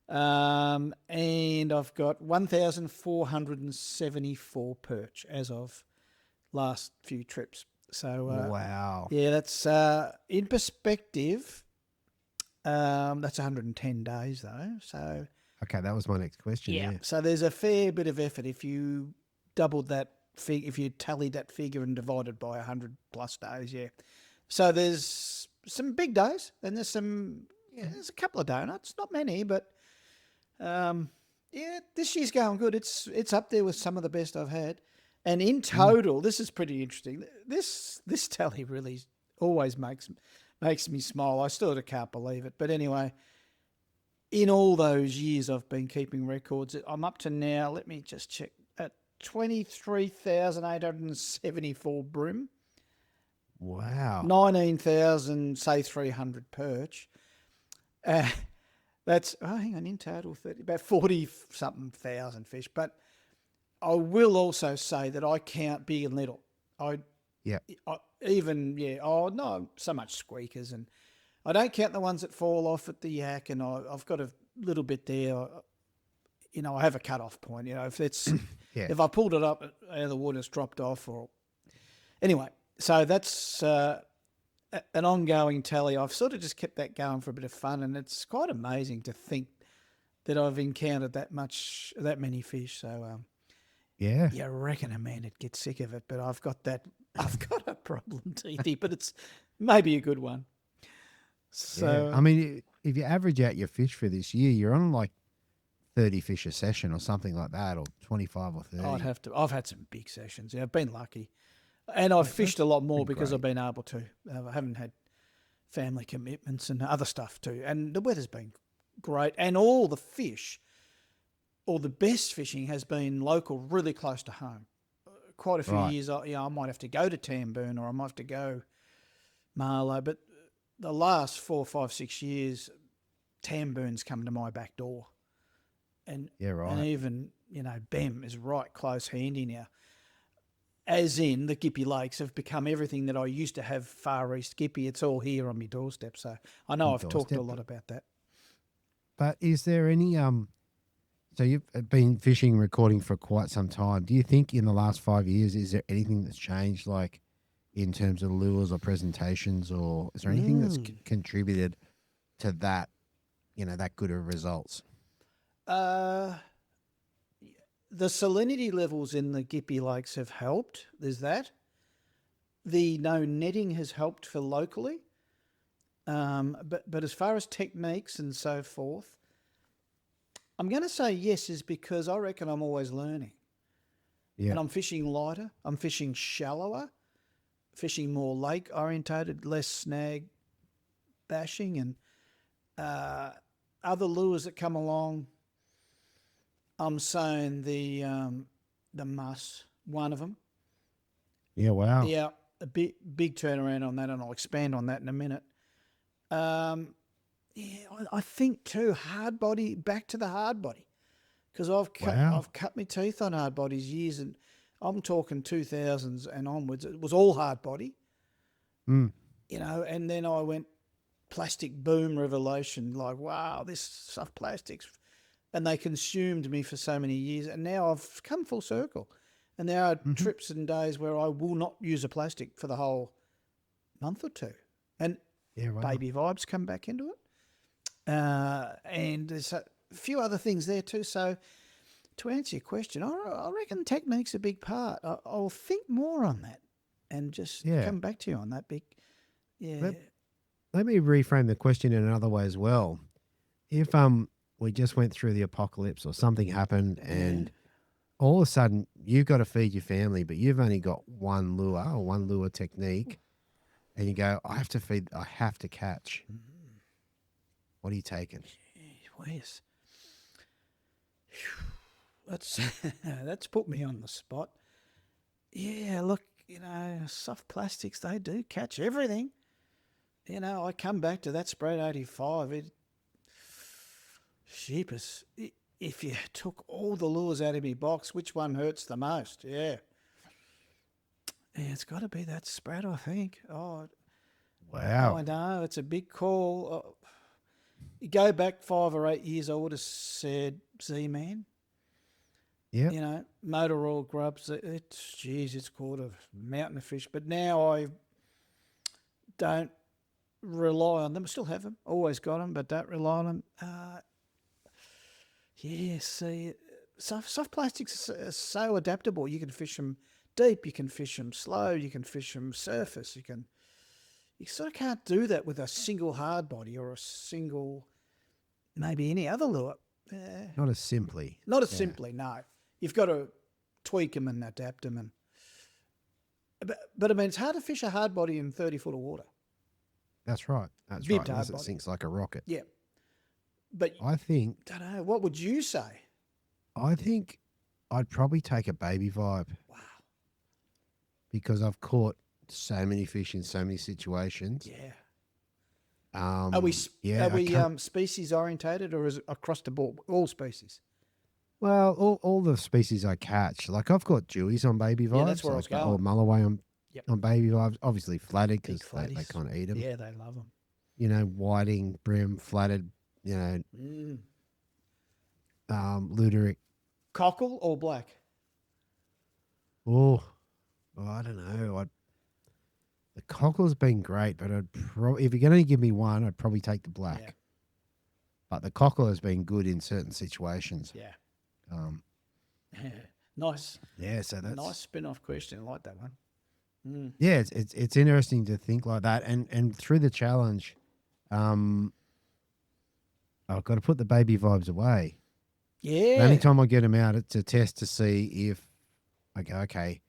S2: And I've got 1,474 perch as of last few trips. So
S1: wow.
S2: Yeah, that's in perspective. That's 110 days though. So
S1: okay, that was my next question. Yeah.
S2: So there's a fair bit of effort if you doubled that figure, if you tallied that figure and divided by 100 plus days. Yeah. So there's some big days and there's a couple of donuts, not many, but this year's going good. It's up there with some of the best I've had. And in total, this is pretty interesting. This tally really always makes me smile. I still can't believe it. But anyway, in all those years I've been keeping records, I'm up to now, let me just check, at 23,874 bream.
S1: Wow.
S2: 19,300 perch. That's, hang on, in total, about 40-something thousand fish. But I will also say that I count big and little. No, so much squeakers. And I don't count the ones that fall off at the yak, and I've got a little bit there. I have a cut-off point. If it's if I pulled it up out of the water, it's dropped off. Anyway, so that's an ongoing tally. I've sort of just kept that going for a bit of fun, and it's quite amazing to think that I've encountered that many fish. So you reckon a man would get sick of it, but I've got a problem, TD, but it's maybe a good one. So
S1: I mean, if you average out your fish for this year, you're on like 30 fish a session or something like that, or 25 or 30.
S2: I've had some big sessions. I've been lucky. And I've fished a lot more because I've been able to. I haven't had family commitments and other stuff too. And the weather's been great. And all the fish, or the best fishing, has been local, really close to home. Quite a few years, I might have to go to Tamburn or I might have to go Marlow. But the last 4, 5, 6 years, Tamburn's come to my back door. and
S1: Yeah, right.
S2: and even Bem is right close handy now. As in, the Gippy Lakes have become everything that I used to have far east Gippy. It's all here on my doorstep. So I know
S1: On
S2: I've talked a
S1: doorstep,
S2: lot about that.
S1: But is there any so you've been fishing recording for quite some time. Do you think in the last 5 years is there anything that's changed, like in terms of lures or presentations, or is there anything that's contributed to that, that good of results?
S2: Uh, the salinity levels in the Gippy Lakes have helped. There's that. The no netting has helped for locally. But as far as techniques and so forth, I'm going to say yes, is because I reckon I'm always learning.
S1: Yeah.
S2: And I'm fishing lighter. I'm fishing shallower, fishing more lake orientated, less snag bashing, and other lures that come along. I'm saying the muss, one of them.
S1: Yeah, wow.
S2: Yeah, a big turnaround on that, and I'll expand on that in a minute. Yeah, I think too, hard body, back to the hard body, because I've cut my teeth on hard bodies years, and I'm talking 2000s and onwards. It was all hard body, and then I went plastic boom revelation, like, wow, this soft plastics, and they consumed me for so many years, and now I've come full circle, and there are trips and days where I will not use a plastic for the whole month or two, and baby vibes come back into it. And there's a few other things there too. So to answer your question, I reckon technique's a big part. I'll think more on that and just come back to you on that big. Yeah.
S1: Let me reframe the question in another way as well. If we just went through the apocalypse or something happened and all of a sudden you've got to feed your family, but you've only got one lure or one lure technique, and you go, I have to catch. What are you taking?
S2: Where's that's put me on the spot. Yeah, look, soft plastics, they do catch everything. I come back to that spread 85. Sheepers, if you took all the lures out of my box, which one hurts the most? Yeah, it's got to be that spread, I think. Oh,
S1: wow.
S2: I know, it's a big call. You go back 5 or 8 years, I would have said Z-Man.
S1: Yeah.
S2: Motor oil grubs. It's called a mountain of fish. But now I don't rely on them. I still have them. Always got them, but don't rely on them. Soft plastics are so adaptable. You can fish them deep. You can fish them slow. You can fish them surface. You sort of can't do that with a single hard body or a single, maybe any other lure.
S1: Not as simply.
S2: Not as simply, no. You've got to tweak them and adapt them. But I mean, it's hard to fish a hard body in 30 foot of water.
S1: That's right. That's
S2: Bibbed
S1: right. Unless
S2: hard
S1: it
S2: body.
S1: sinks like a rocket.
S2: Yeah. But
S1: I think,
S2: don't know, what would you say?
S1: I think I'd probably take a baby vibe.
S2: Wow.
S1: Because I've caught so many fish in so many situations.
S2: Yeah.
S1: Are
S2: Are we species orientated, or is it across the board, all species?
S1: Well, all the species I catch, like I've got dewies on baby vibes.
S2: Yeah, that's where I was going.
S1: Or mulloway on baby vibes. Obviously flatted because
S2: Big
S1: they can't eat them.
S2: Yeah, they love them.
S1: Whiting, brim, flatted, Luderick.
S2: Cockle or black?
S1: Oh, I don't know. The cockle's been great, but if you're going to give me one, I'd probably take the black.
S2: Yeah.
S1: But the cockle has been good in certain situations.
S2: Yeah. Nice.
S1: Yeah, so that's
S2: nice spin-off question. I like that one.
S1: Yeah, it's interesting to think like that, and through the challenge, I've got to put the baby vibes away.
S2: Yeah.
S1: The only time I get them out, it's a test to see if I go, okay,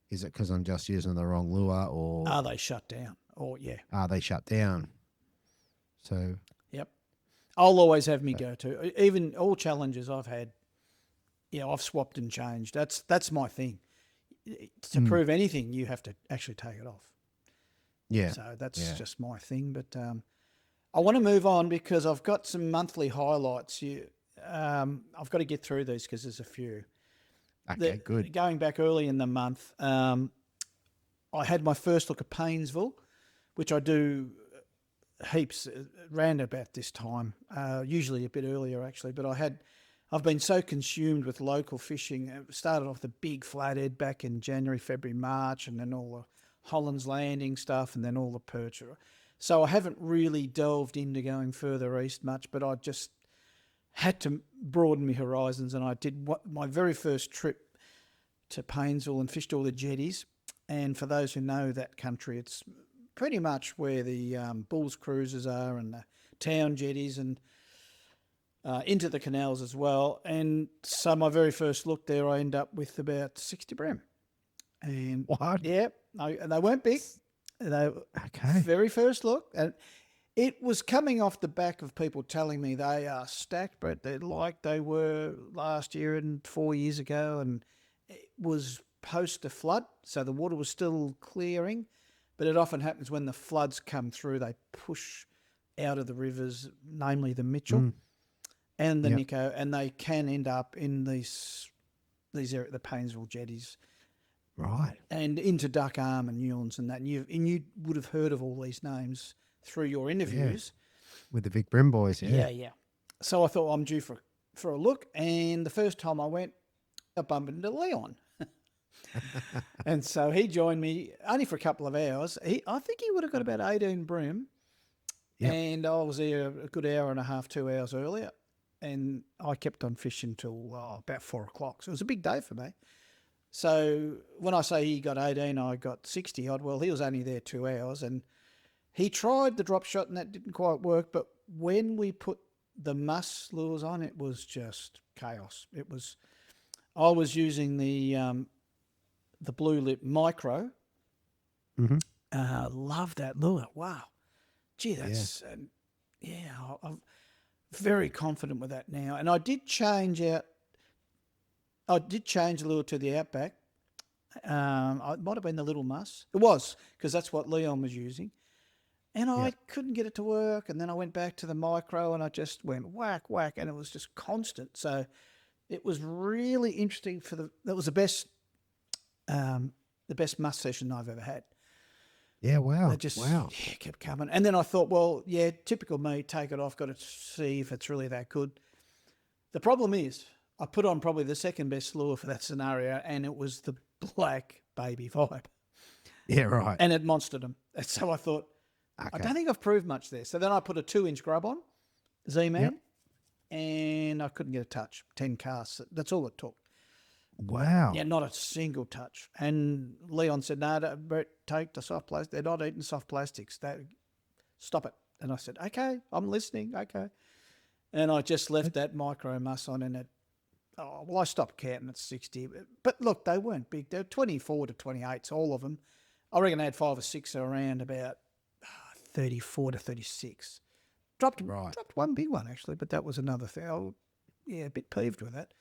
S1: is it because I'm just using the wrong lure, or
S2: are they shut down? Or
S1: are they shut down? So
S2: yep, I'll always have me go to. Even all challenges I've had, I've swapped and changed. That's my thing. To prove anything, you have to actually take it off.
S1: Yeah.
S2: So that's just my thing. But I want to move on because I've got some monthly highlights. I've got to get through these because there's a few.
S1: Okay, good.
S2: Going back early in the month, I had my first look at Paynesville, which I do heaps around about this time, usually a bit earlier actually. But I've been so consumed with local fishing. It started off the big flathead back in January, February, March, and then all the Holland's Landing stuff, and then all the perch. So I haven't really delved into going further east much, but I just had to broaden my horizons, and I did my very first trip to Paynesville and fished all the jetties. And for those who know that country, it's pretty much where the Bulls cruises are and the town jetties, and into the canals as well. And so my very first look there, I end up with about 60 bream. And
S1: What?
S2: yeah, they weren't big. They
S1: Okay.
S2: very first look, and it was coming off the back of people telling me they are stacked, but they're like they were last year and 4 years ago, and it was post a flood, so the water was still clearing. But it often happens when the floods come through, they push out of the rivers, namely the Mitchell and the Nico, and they can end up in these areas, the Paynesville jetties.
S1: Right.
S2: And into Duck Arm and Newlands and that. And you would have heard of all these names through your interviews.
S1: With the Vic Bream boys, yeah.
S2: Yeah. So I thought I'm due for a look. And the first time I went, I bumped into Leon. And so he joined me only for a couple of hours. I think he would have got about 18 bream.
S1: Yep.
S2: And I was there a good hour and a half, 2 hours earlier. And I kept on fishing till about 4 o'clock. So it was a big day for me. So when I say he got 18, I got 60 odd. Well, he was only there 2 hours, and he tried the drop shot and that didn't quite work. But when we put the muss lures on, it was just chaos. I was using the Blue Lip Micro.
S1: Mm-hmm.
S2: Love that lure. Wow. Gee, that's, I'm very confident with that now. And I did change the lure to the Outback. It might have been the Little Muss. It was, because that's what Leon was using. And I couldn't get it to work. And then I went back to the Micro and I just went whack, whack. And it was just constant. So it was really interesting that was the best muss session I've ever had.
S1: Yeah, wow.
S2: They just kept coming. And then I thought, well, yeah, typical me, take it off, got to see if it's really that good. The problem is I put on probably the second best lure for that scenario, and it was the Black Baby Vibe.
S1: Yeah, right.
S2: And it monstered them. And so I thought, I don't think I've proved much there. So then I put a 2-inch grub on, Z-Man, and I couldn't get a touch, 10 casts. That's all it took.
S1: Wow.
S2: Yeah, not a single touch. And Leon said, no, Brett, take the soft plastic. They're not eating soft plastics. Stop it. And I said, okay, I'm listening. Okay. And I just left that Micro muss on, and I stopped counting at 60. But look, they weren't big. They were 24 to 28s, all of them. I reckon I had 5 or 6 around about 34 to 36. Dropped one big one, actually, but that was another thing. A bit peeved with that.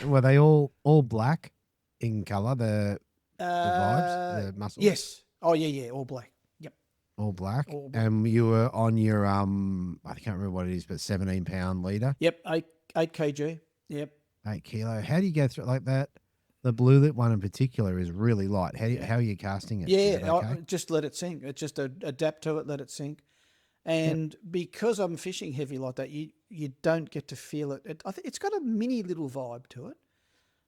S1: Were they all black in colour, the vibes, the muscles?
S2: Yes. Oh, yeah, all black. Yep.
S1: All black.
S2: All black.
S1: And you were on your, I can't remember what it is, but 17-pound leader?
S2: Yep, 8 kg. Yep.
S1: 8 kilo. How do you go through it like that? The Blue Lip one in particular is really light. How are you casting it? Is it okay?
S2: Just let it sink. It just adapt to it, let it sink. And because I'm fishing heavy like that, you don't get to feel it. I think it's got a mini little vibe to it.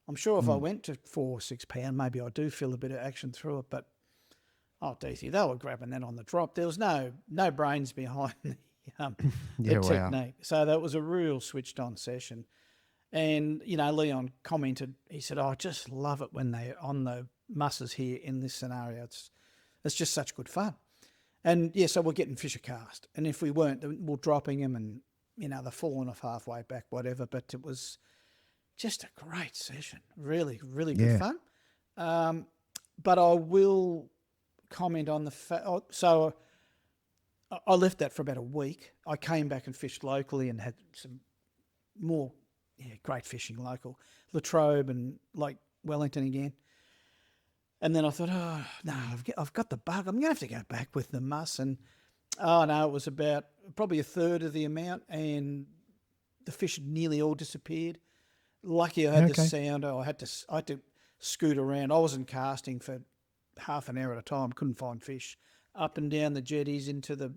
S2: I'm sure if I went to 4 or 6 pound, maybe I do feel a bit of action through it. But DC, they were grabbing that on the drop. There was no brains behind the technique. So that was a real switched on session. And Leon commented. He said, "I just love it when they're on the musses here in this scenario. It's just such good fun." And so we're getting fish a cast. And if we weren't, then we're dropping them and, they're falling off halfway back, whatever. But it was just a great session. Really, really good fun. But I will comment on the fact. So I left that for about a week. I came back and fished locally and had some more great fishing local. Latrobe and Lake Wellington again. And then I thought, oh, no, I've got the bug. I'm going to have to go back with the muss. And, it was about probably a third of the amount. And the fish had nearly all disappeared. Lucky I had the
S1: Okay.
S2: sounder. I had to scoot around. I wasn't casting for half an hour at a time. Couldn't find fish. Up and down the jetties into the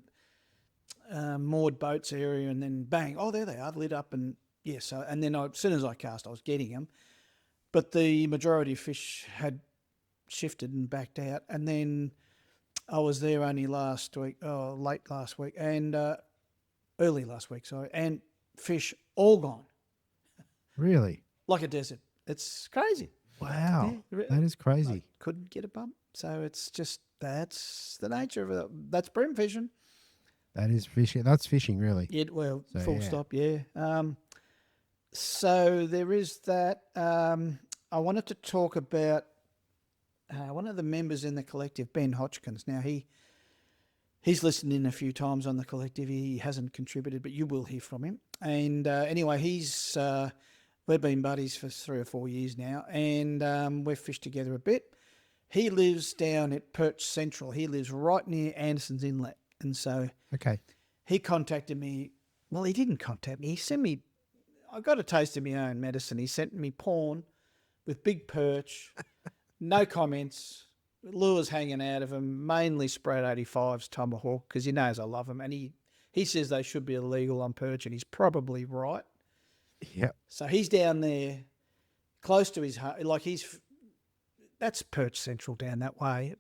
S2: moored boats area, and then bang! Oh, there they are, lit up, and yeah. So and then as soon as I cast, I was getting them, but the majority of fish had shifted and backed out. And then I was there only late last week, and early last week, sorry, and fish all gone
S1: Really?
S2: like a desert. It's crazy.
S1: Wow.
S2: Yeah,
S1: That is crazy.
S2: I couldn't get a bump, so it's just that's the nature of it. That's bream fishing.
S1: That is fishing. That's fishing, really.
S2: Yeah, well,
S1: So,
S2: full
S1: yeah.
S2: stop. Yeah. So there is that. I wanted to talk about one of the members in the collective, Ben Hodgkins. Now he's listened in a few times on the collective. He hasn't contributed, but you will hear from him. And anyway, we've been buddies for 3 or 4 years now, and we've fished together a bit. He lives down at Perch Central. He lives right near Anderson's Inlet, and so
S1: Okay.
S2: he contacted me. Well, he didn't contact me. He sent me. I got a taste of my own medicine. He sent me porn with big perch, no comments, lures hanging out of him, mainly Spread 85's tomahawk, because he knows I love them. And he says they should be illegal on perch, and he's probably right.
S1: Yep.
S2: So he's down there, close to his home. Like that's Perch Central down that way,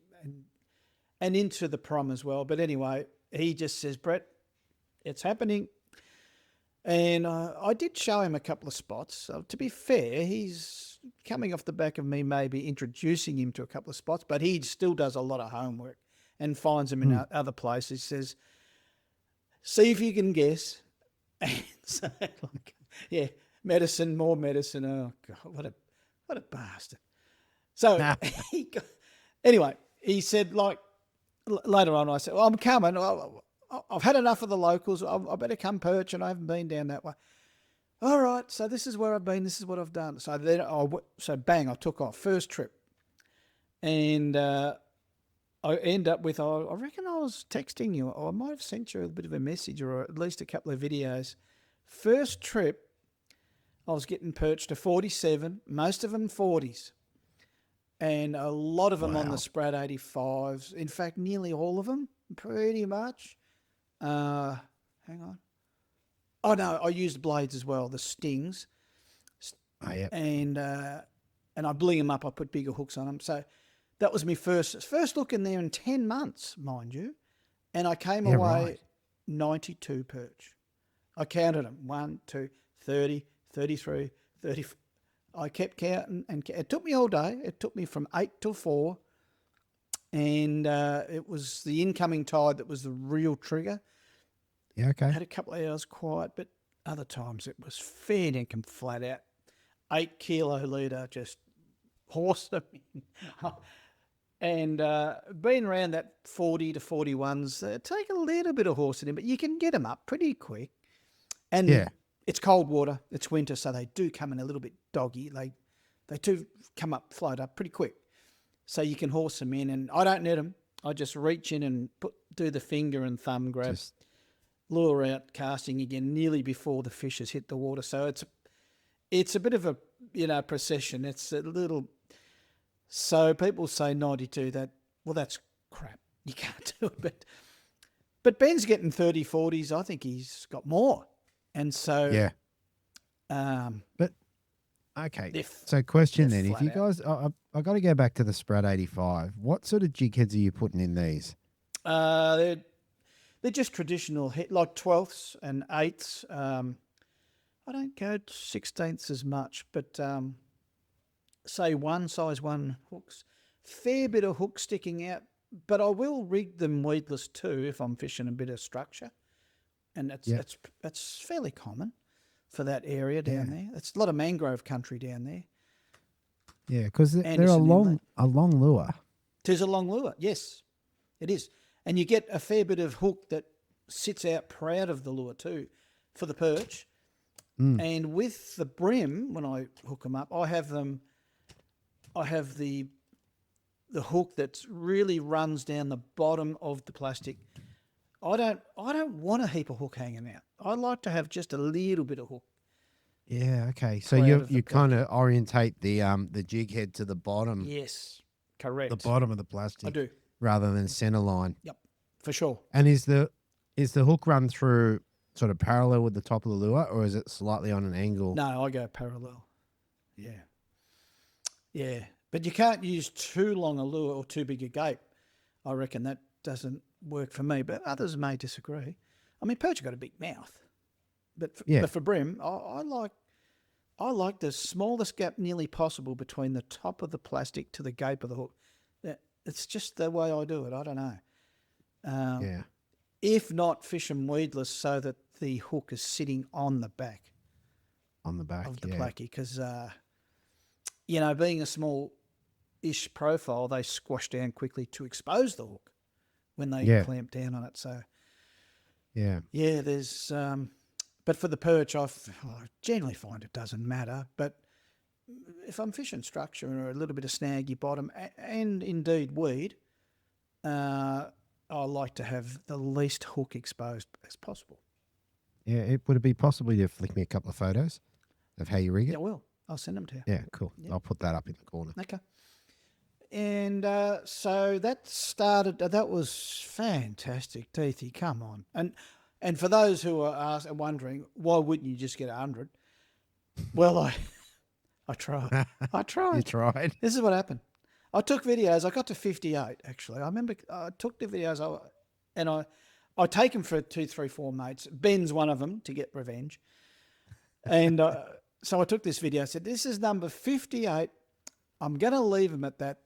S2: and into the prom as well. But anyway, he just says, Brett, it's happening. And I did show him a couple of spots. So to be fair, he's coming off the back of me maybe introducing him to a couple of spots, but he still does a lot of homework and finds them in other places. He says, see if you can guess. And so, like, yeah, medicine, more medicine. Oh, God, what a bastard. So anyway, he said, like, later on, I said, well, I'm coming. I've had enough of the locals. I better come perch, and I haven't been down that way. All right, so this is where I've been. This is what I've done. So then, bang, I took off. First trip. And I end up with, I reckon I was texting you, or I might have sent you a bit of a message, or at least a couple of videos. First trip, I was getting perched to 47, most of them 40s. And a lot of them on the Spread 85s. In fact, nearly all of them, pretty much. Hang on. Oh, no, I used blades as well, the stings.
S1: Oh, yeah.
S2: And I bling them up. I put bigger hooks on them. So that was my first look in there in 10 months, mind you. And I came away
S1: right.
S2: 92 perch. I counted them. 1, 2, 30, 33, 34. I kept counting, and it took me all day. It took me from 8 till 4. And it was the incoming tide that was the real trigger.
S1: Yeah, okay.
S2: I had a couple of hours quiet, but other times it was fair dinkum flat out. 8 kilo leader, just horse them in. And being around that 40 to 41s, take a little bit of horsing in, but you can get them up pretty quick. And
S1: Yeah.
S2: it's cold water, it's winter, so they do come in a little bit doggy. They do come up, float up pretty quick. So you can horse them in, and I don't net them. I just reach in and do the finger and thumb grab, lure out, casting again nearly before the fish has hit the water. So it's a bit of a procession. It's a little. So people say 92. That's crap. You can't do it. But Ben's getting 30, 40s. I think he's got more, and so
S1: Yeah. But okay. So question then, if you guys, I got to go back to the Spread 85. What sort of jig heads are you putting in these?
S2: They're just traditional hit, like 12ths and 8ths. I don't go 16ths as much, but say size 1 hooks. Fair bit of hook sticking out, but I will rig them weedless too if I'm fishing a bit of structure, and that's fairly common for that area down there. It's a lot of mangrove country down there.
S1: Yeah, because they're a long lure.
S2: It is a long lure, yes, it is. And you get a fair bit of hook that sits out proud of the lure too for the perch. And with the brim, when I hook them up, I have the hook that really runs down the bottom of the plastic. I don't want a heap of hook hanging out. I like to have just a little bit of hook
S1: Yeah, okay. So
S2: Proud
S1: you
S2: of the
S1: kind of orientate the jig head to the bottom,
S2: Yes, correct.
S1: the bottom of the
S2: I
S1: plastic,
S2: do.
S1: rather than center line.
S2: Yep, for sure.
S1: And is the hook run through sort of parallel with the top of the lure, or is it slightly on an angle?
S2: No, I go parallel. Yeah. Yeah. But you can't use too long a lure or too big a gape. I reckon that doesn't work for me, but others may disagree. I mean, Perch got a big mouth. But for Bream, I like the smallest gap nearly possible between the top of the plastic to the gape of the hook. It's just the way I do it. I don't know.
S1: Yeah.
S2: If not, fish them weedless so that the hook is sitting on the back
S1: On the back.
S2: of the
S1: Yeah.
S2: placky because, being a small-ish profile, they squash down quickly to expose the hook when they clamp down on it. So,
S1: Yeah.
S2: yeah, there's... but for the perch, I generally find it doesn't matter. But if I'm fishing structure or a little bit of snaggy bottom and indeed weed, I like to have the least hook exposed as possible.
S1: Yeah. Would it be possible to flick me a couple of photos of how you rig it?
S2: Yeah, well, I'll send them to you.
S1: Yeah, cool.
S2: Yep.
S1: I'll put that up in the corner.
S2: Okay. And so that started. That was fantastic, Teethy. Come on, and for those who are wondering why wouldn't you just get 100? Well, I tried. I tried.
S1: You tried?
S2: This is what happened. I took videos. I got to 58 actually. I remember I took the videos and I take them for 2, 3, 4 mates. Ben's one of them to get revenge, and so I took this video. I said, "This is number 58. I'm going to leave him at that.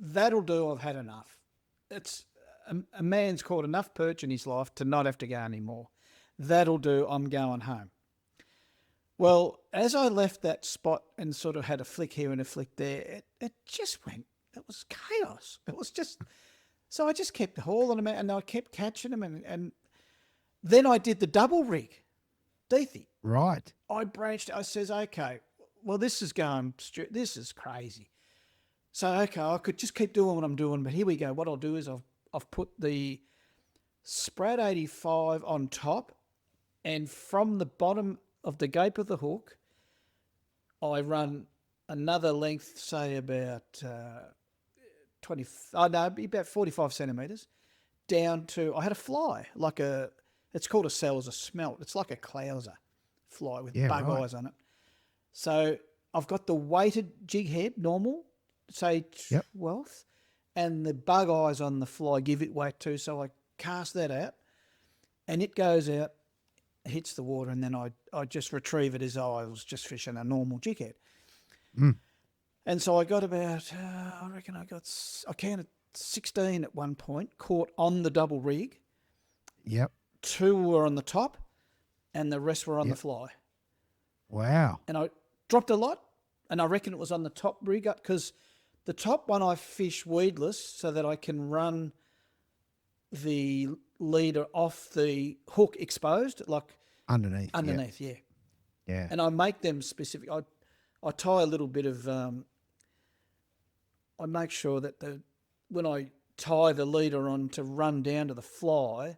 S2: That'll do. I've had enough. It's a man's caught enough perch in his life to not have to go anymore. That'll do. I'm going home." Well, as I left that spot and sort of had a flick here and a flick there, it just went. It was chaos. It was just. So I just kept hauling them out and I kept catching them and then I did the double rig. Deethy.
S1: Right.
S2: I branched. I says, okay, well, this is going. This is crazy. So, okay, I could just keep doing what I'm doing, but here we go. What I'll do is I've put the Sprat 85 on top, and from the bottom of the gape of the hook, I run another length, say about about 45 centimetres, down to, I had a fly, it's called a Selzer smelt. It's like a clouser fly with bug eyes on it. So I've got the weighted jig head, normal, say 12th, and the bug eyes on the fly give it weight too. So I cast that out and it goes out, hits the water, and then I just retrieve it as I was just fishing a normal jig head.
S1: Mm.
S2: And so I got about, I counted 16 at one point, caught on the double rig.
S1: Yep.
S2: 2 were on the top and the rest were on the fly.
S1: Wow.
S2: And I dropped a lot, and I reckon it was on the top rig because the top one I fish weedless so that I can run the leader off the hook exposed, like
S1: Underneath.
S2: yeah.
S1: Yeah.
S2: And I make them specific. I tie a little bit of, I make sure that when I tie the leader on to run down to the fly,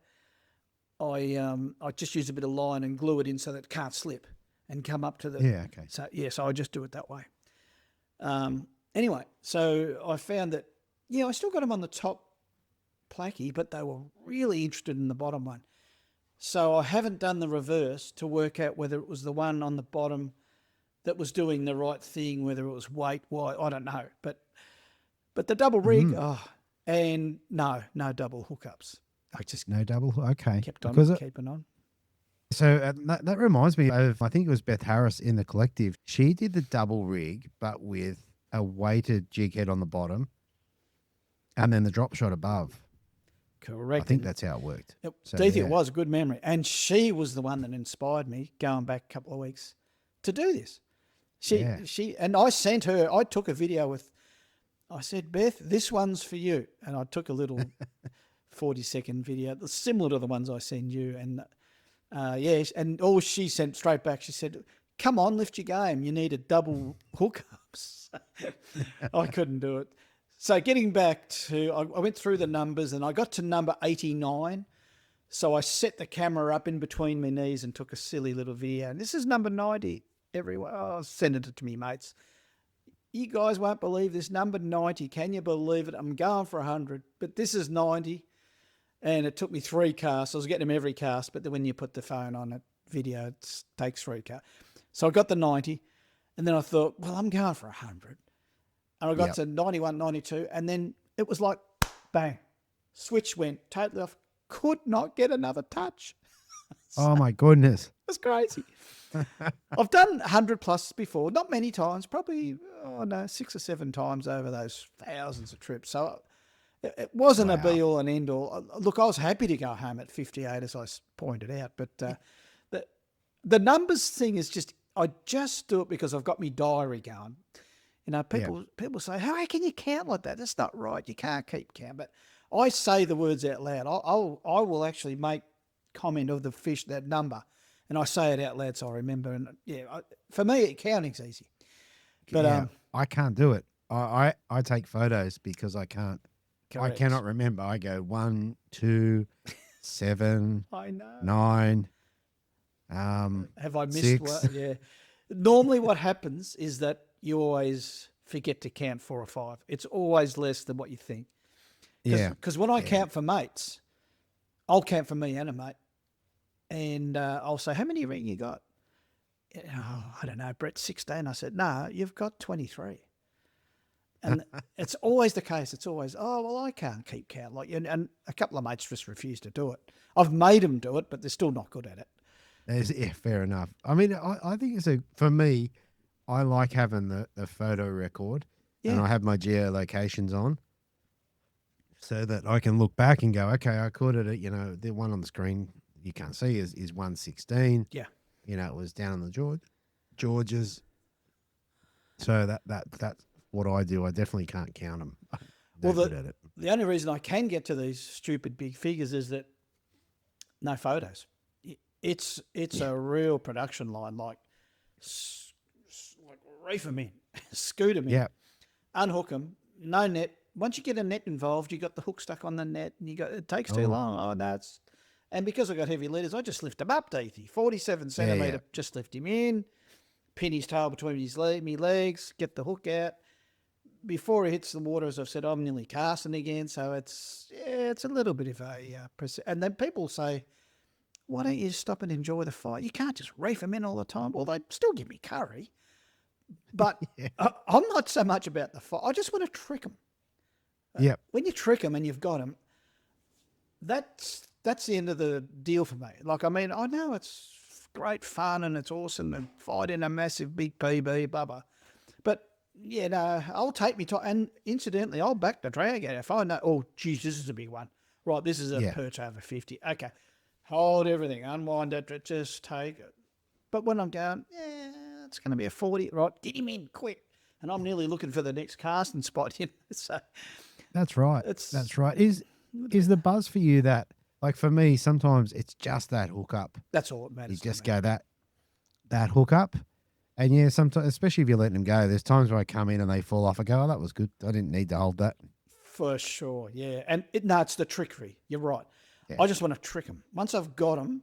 S2: I just use a bit of line and glue it in so that it can't slip and come up to the...
S1: Yeah, okay.
S2: So I just do it that way. Anyway, so I found that, I still got them on the top placky, but they were really interested in the bottom one. So I haven't done the reverse to work out whether it was the one on the bottom that was doing the right thing, whether it was weight, why, I don't know. But the double rig, and no double hookups. I just
S1: no double. Okay.
S2: kept on keeping on.
S1: So that reminds me of, I think it was Beth Harris in the collective. She did the double rig, but with a weighted jig head on the bottom and then the drop shot above.
S2: Correct.
S1: I think that's how it worked.
S2: It was a good memory. And she was the one that inspired me going back a couple of weeks to do this. She and I sent her, I took a video I said, Beth, this one's for you. And I took a little 40-second video, similar to the ones I send you. And and all she sent straight back, she said, come on, lift your game. You need a double hookups. I couldn't do it. So getting back to, I went through the numbers and I got to number 89. So I set the camera up in between my knees and took a silly little video. And this is number 90. everywhere. I was sending it to me mates. You guys won't believe this number 90. Can you believe it? I'm going for 100, but this is 90. And it took me 3 casts. I was getting them every cast, but then when you put the phone on it, video, it takes 3 casts. So I got the 90, and then I thought, well, I'm going for 100. And I got to 91, 92, and then it was like, bang, switch went totally off. Could not get another touch.
S1: Oh, my goodness.
S2: That's crazy. I've done 100 plus before, not many times, probably 6 or 7 times over those thousands of trips. So it wasn't a be all and end all. Look, I was happy to go home at 58, as I pointed out, but the numbers thing is just, I just do it because I've got my diary going. You know, people say, how can you count like that? That's not right. You can't keep count. But I say the words out loud. I will actually make comment of the fish, that number, and I say it out loud so I remember. And for me, counting's easy. But
S1: I can't do it. I take photos because I can't.
S2: Correct.
S1: I cannot remember. I go 1, 2, 7,
S2: I know.
S1: 9.
S2: Have I missed
S1: 6.
S2: one? Yeah. Normally what happens is that you always forget to count 4 or 5. It's always less than what you think. Because when I count for mates, I'll count for me and a mate. And I'll say, how many ring you got? Oh, I don't know, Brett, 16. I said, no, you've got 23. And it's always the case. It's always, oh, well, I can't keep count. Like, and a couple of mates just refuse to do it. I've made them do it, but they're still not good at it.
S1: Yeah, fair enough. I mean, I think for me, I like having the photo record, and I have my geolocations on so that I can look back and go, okay, I caught it at, the one on the screen you can't see is 116.
S2: Yeah.
S1: It was down on the Georges. So that's what I do. I definitely can't count them.
S2: Well, the only reason I can get to these stupid big figures is that no photos. It's a real production line, like reef them in, scoot them in, unhook them, no net. Once you get a net involved, you got the hook stuck on the net, and it takes too long. Oh no, and because I got heavy leaders, I just lift him up, Deethy. 47 centimetre, just lift him in, pin his tail between me legs, get the hook out. Before he hits the water, as I've said, I'm nearly casting again, so it's a little bit of a and then people say, why don't you stop and enjoy the fight? You can't just reef them in all the time. Well, they still give me curry, but I'm not so much about the fight. I just want to trick them. When you trick them and you've got them, that's the end of the deal for me. Like, I mean, I know it's great fun and it's awesome and fighting a massive big PB, blah, blah. But, I'll take me time. And incidentally, I'll back the drag out. If I know, oh, geez, this is a big one. Right, this is a perch over 50. Okay, hold everything, unwind it, just take it. But when I'm going, it's going to be a 40, right, get him in quick. And I'm nearly looking for the next casting spot. So
S1: that's right. That's right. Is the buzz for you that, like for me, sometimes it's just that hook up.
S2: That's all it matters.
S1: You just go that hook up. And sometimes, especially if you're letting them go, there's times where I come in and they fall off. I go, oh, that was good. I didn't need to hold that.
S2: For sure, yeah. And it's the trickery. You're right. Yeah. I just want to trick them. Once I've got them,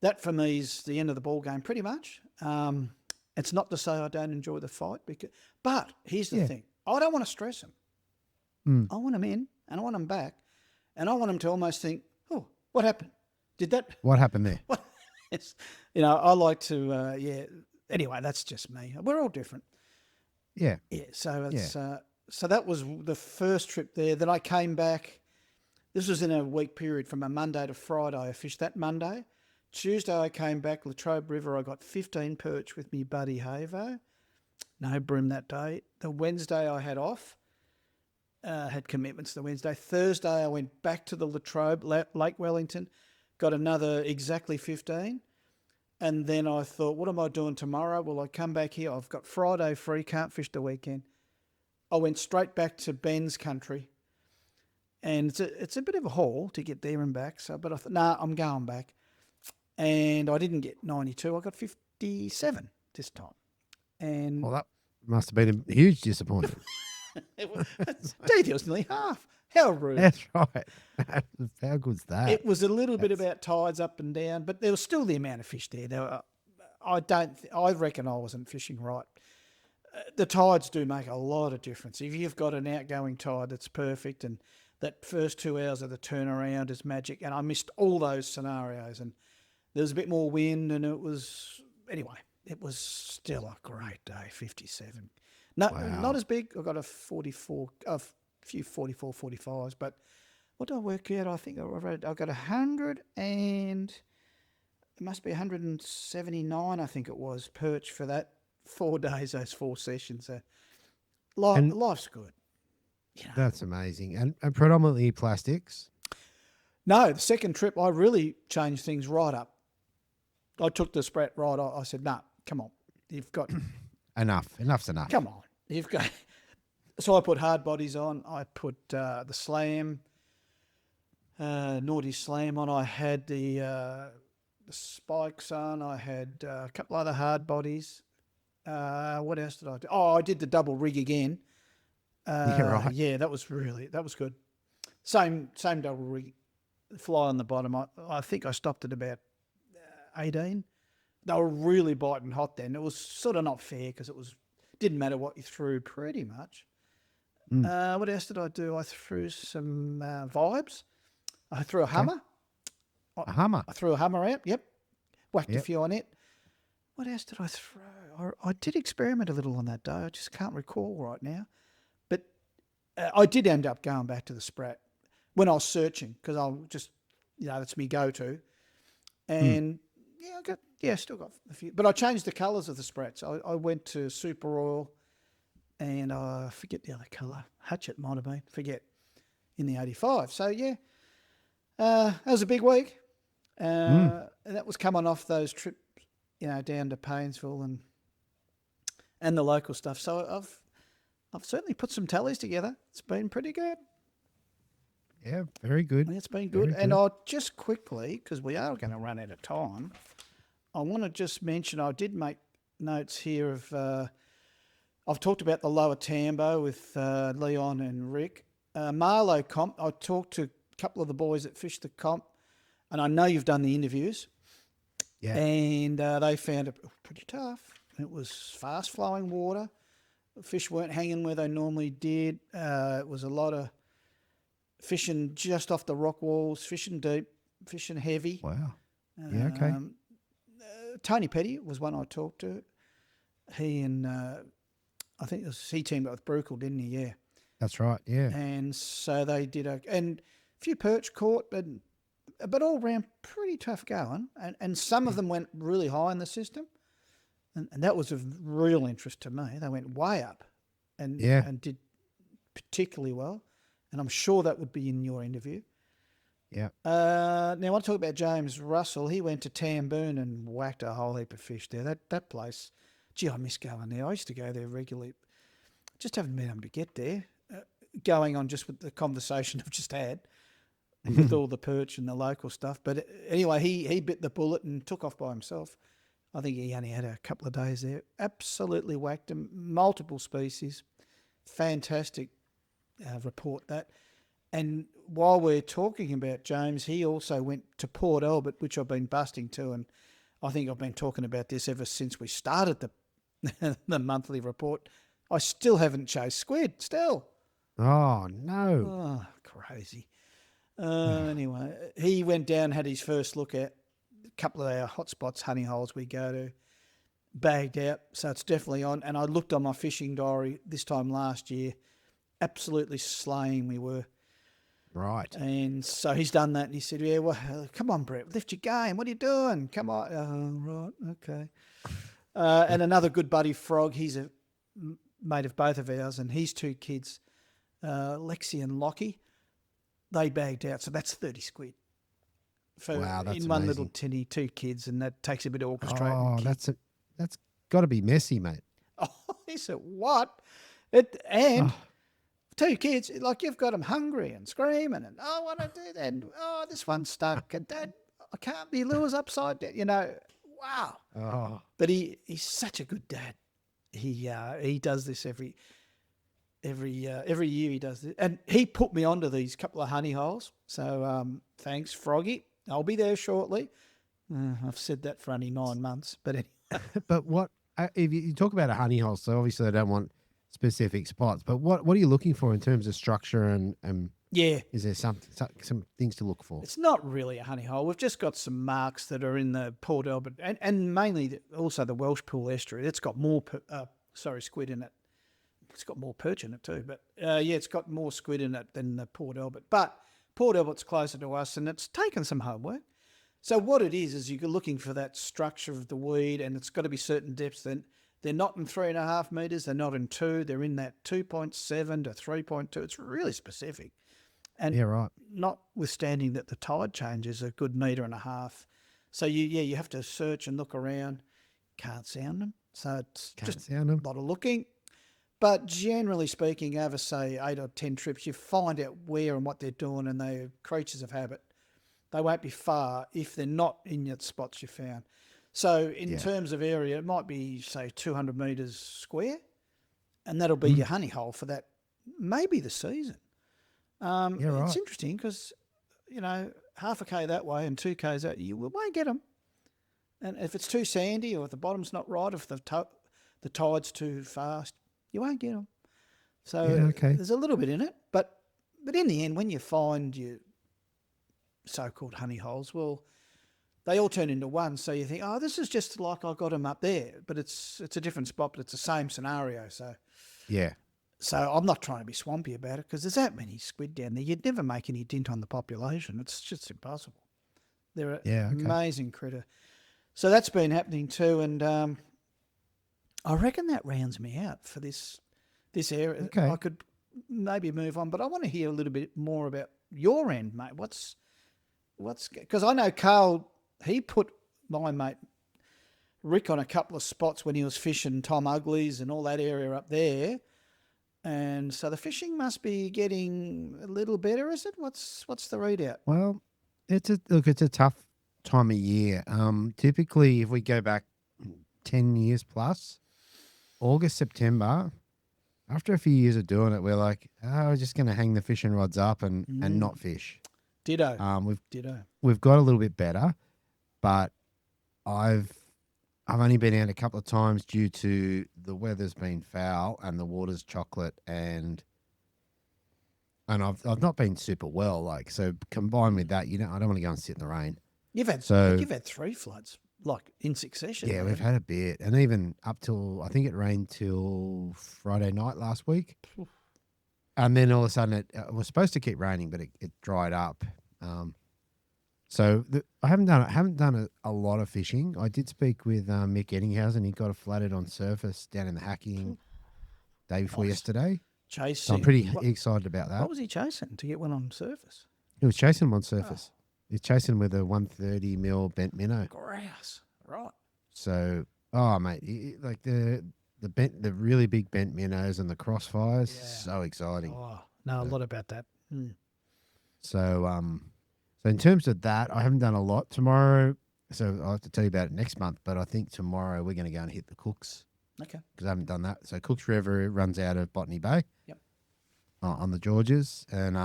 S2: that for me is the end of the ball game pretty much. It's not to say I don't enjoy the fight, but here's the thing. I don't want to stress them. I want them in and I want them back, and I want them to almost think, oh, what happened?
S1: What happened there?
S2: I like to, Anyway, that's just me. We're all different.
S1: Yeah.
S2: Yeah. So it's so that was the first trip there. Then I came back. This was in a week period from a Monday to Friday. I fished that Monday. Tuesday I came back, Latrobe River. I got 15 perch with me buddy Havo. No bream that day. The Wednesday I had off. Had commitments the Wednesday. Thursday I went back to the Latrobe, Lake Wellington. Got another exactly 15. And then I thought, what am I doing tomorrow? Well, I come back here. I've got Friday free, can't fish the weekend. I went straight back to Ben's country. And it's a bit of a haul to get there and back. But I thought, I'm going back. And I didn't get 92. I got 57 this time. And
S1: well, that must have been a huge disappointment.
S2: It was nearly half. How rude.
S1: That's right. How good's that?
S2: It was a little bit about tides up and down, but there was still the amount of fish there. I reckon I wasn't fishing right. The tides do make a lot of difference. If you've got an outgoing tide that's perfect, and that first 2 hours of the turnaround is magic, and I missed all those scenarios, and there was a bit more wind, and it was still a great day. 57. No,
S1: Wow.
S2: not as big. I got a 44, a few 44, 45s, but what did I work out? I think I got 100 and it must be 179. I think it was Perch for that 4 days, those 4 sessions. Life's good. You know.
S1: That's amazing. And predominantly plastics.
S2: No, the second trip I really changed things right up. I took the Sprat right. I said, "No, come on, you've got
S1: Enough's enough.
S2: Come on, you've got." So I put hard bodies on. I put the Slam, Naughty Slam on. I had the spikes on. I had a couple other hard bodies. What else did I do? Oh, I did the double rig again.
S1: Yeah, right.
S2: Yeah, that was good. Same double rig, fly on the bottom. I think I stopped at about 18. They were really biting hot then. It was sort of not fair because didn't matter what you threw pretty much. What else did I do? I threw some vibes. I threw a Hummer.
S1: A Hummer.
S2: I threw a Hummer out. Yep. Whacked a
S1: Yep.
S2: few on it. What else did I throw? I did experiment a little on that day. I just can't recall right now. But I did end up going back to the Sprat when I was searching because I'll just, that's me go-to. And still got a few. But I changed the colours of the Sprats. I went to Super Oil and I forget the other colour. Hatchet might have been. Forget. In the 85. So, that was a big week. And that was coming off those trips, down to Paynesville and the local stuff. So I've certainly put some tallies together. It's been pretty good.
S1: Yeah, very good.
S2: It's been good.
S1: Very
S2: And
S1: good.
S2: I'll just quickly, because we are going to run out of time, I want to just mention, I did make notes here of, I've talked about the lower Tambo with Leon and Rick. Marlow comp, I talked to a couple of the boys that fished the comp, and I know you've done the interviews.
S1: Yeah.
S2: And they found it pretty tough. It was fast-flowing water. Fish weren't hanging where they normally did. It was a lot of fishing just off the rock walls, fishing deep, fishing heavy.
S1: Wow. Yeah, okay.
S2: Tony Petty was one I talked to. He and I think he teamed up with Bruckle, didn't he? Yeah.
S1: That's right, yeah.
S2: And so they did and a few perch caught, but all round pretty tough going. And some of them went really high in the system. And that was of real interest to me. They went way up and did particularly well. And I'm sure that would be in your interview.
S1: Yeah.
S2: Now, I want to talk about James Russell. He went to Tamboon and whacked a whole heap of fish there. That place, gee, I miss going there. I used to go there regularly. Just haven't been able to get there. Going on just with the conversation I've just had with all the perch and the local stuff. But anyway, he bit the bullet and took off by himself. I think he only had a couple of days there. Absolutely whacked him. Multiple species. Fantastic report that. And while we're talking about James, he also went to Port Albert, which I've been busting to, and I think I've been talking about this ever since we started the monthly report. I still haven't chased squid, still.
S1: Oh, no.
S2: Oh, crazy. Anyway, he went down, had his first look at a couple of our hotspots, honey holes we go to, bagged out, so it's definitely on. And I looked on my fishing diary this time last year, absolutely slaying we were.
S1: Right.
S2: And so he's done that, and he said, yeah, well, come on, Brett, lift your game. What are you doing? Come on. Oh, right, okay. And another good buddy, Frog, he's a mate of both of ours, and his 2 kids, Lexi and Lockie, they bagged out. So that's 30 squid.
S1: Wow, that's
S2: in one
S1: amazing.
S2: little tinny, 2 kids, and that takes a bit of orchestrating.
S1: Oh, that's got to be messy, mate.
S2: Oh, he said, what? 2 kids, like you've got them hungry and screaming and, I want to do that. And, this one's stuck. And Dad, I can't be lures upside down. Wow.
S1: Oh,
S2: But he's such a good dad. He does this every year he does this. And he put me onto these couple of honey holes. So thanks, Froggy. I'll be there shortly. I've said that for only 9 months. But
S1: But what if you talk about a honey hole? So obviously, I don't want specific spots. But what are you looking for in terms of structure and
S2: Yeah,
S1: is there some things to look for?
S2: it's not really a honey hole. We've just got some marks that are in the Port Albert and mainly also the Welsh Pool estuary. It's got more, squid in it. It's got more perch in it too. But it's got more squid in it than the Port Albert. But Port Albert's closer to us and it's taken some homework. So what it is you're looking for that structure of the weed and it's got to be certain depths. Then they're not in 3.5 metres. They're not in 2. They're in that 2.7 to 3.2. It's really specific. And
S1: Yeah, right.
S2: notwithstanding that the tide change is a good metre and a half. So you have to search and look around. Can't sound them. So it's just a lot of looking. But generally speaking, over say 8 or 10 trips, you find out where and what they're doing and they're creatures of habit. They won't be far if they're not in the spots you found. So in terms of area, it might be, say, 200 metres square, and that'll be your honey hole for that, maybe the season. It's interesting because, half a K that way and 2 Ks that, you won't get them. And if it's too sandy or if the bottom's not right, if the tide's too fast, you won't get them. So there's a little bit in it. But in the end, when you find your so-called honey holes, well, they all turn into one. So you think, oh, this is just like I got them up there, but it's a different spot, but it's the same scenario. So I'm not trying to be swampy about it because there's that many squid down there. You'd never make any dent on the population. It's just impossible. They're an amazing critter. So that's been happening too, and I reckon that rounds me out for this area. Okay. I could maybe move on, but I want to hear a little bit more about your end, mate. What's because I know Carl, he put my mate Rick on a couple of spots when he was fishing Tom Uglies and all that area up there. And so the fishing must be getting a little better, is it? What's the readout?
S1: Well, it's a tough time of year. Typically, if we go back 10 years plus, August, September, after a few years of doing it, we're like, we're just going to hang the fishing rods up and not fish.
S2: Ditto.
S1: We've got a little bit better, but I've only been out a couple of times due to the weather's been foul and the water's chocolate and I've not been super well. Like, so combined with that, I don't want to go and sit in the rain.
S2: You've had 3 floods like in succession.
S1: Yeah, we've had a bit, and even up till I think it rained till Friday night last week. And then all of a sudden it was supposed to keep raining, but it dried up. I haven't done a lot of fishing. I did speak with Mick Eddinghausen. He got a flatted on surface down in the Hacking day before yesterday.
S2: Chasing.
S1: So I'm pretty excited about that.
S2: What was he chasing to get one on surface?
S1: He was chasing them on surface. He's chasing with a 130 mil bent minnow.
S2: Grouse, right?
S1: So, mate, like the really big bent minnows and the crossfires, so exciting.
S2: Oh, know a lot about that.
S1: So in terms of that, I haven't done a lot tomorrow. So I'll have to tell you about it next month. But I think tomorrow we're going to go and hit the Cooks.
S2: Okay.
S1: Because I haven't done that. So Cooks River runs out of Botany Bay.
S2: Yep.
S1: On the Georges, and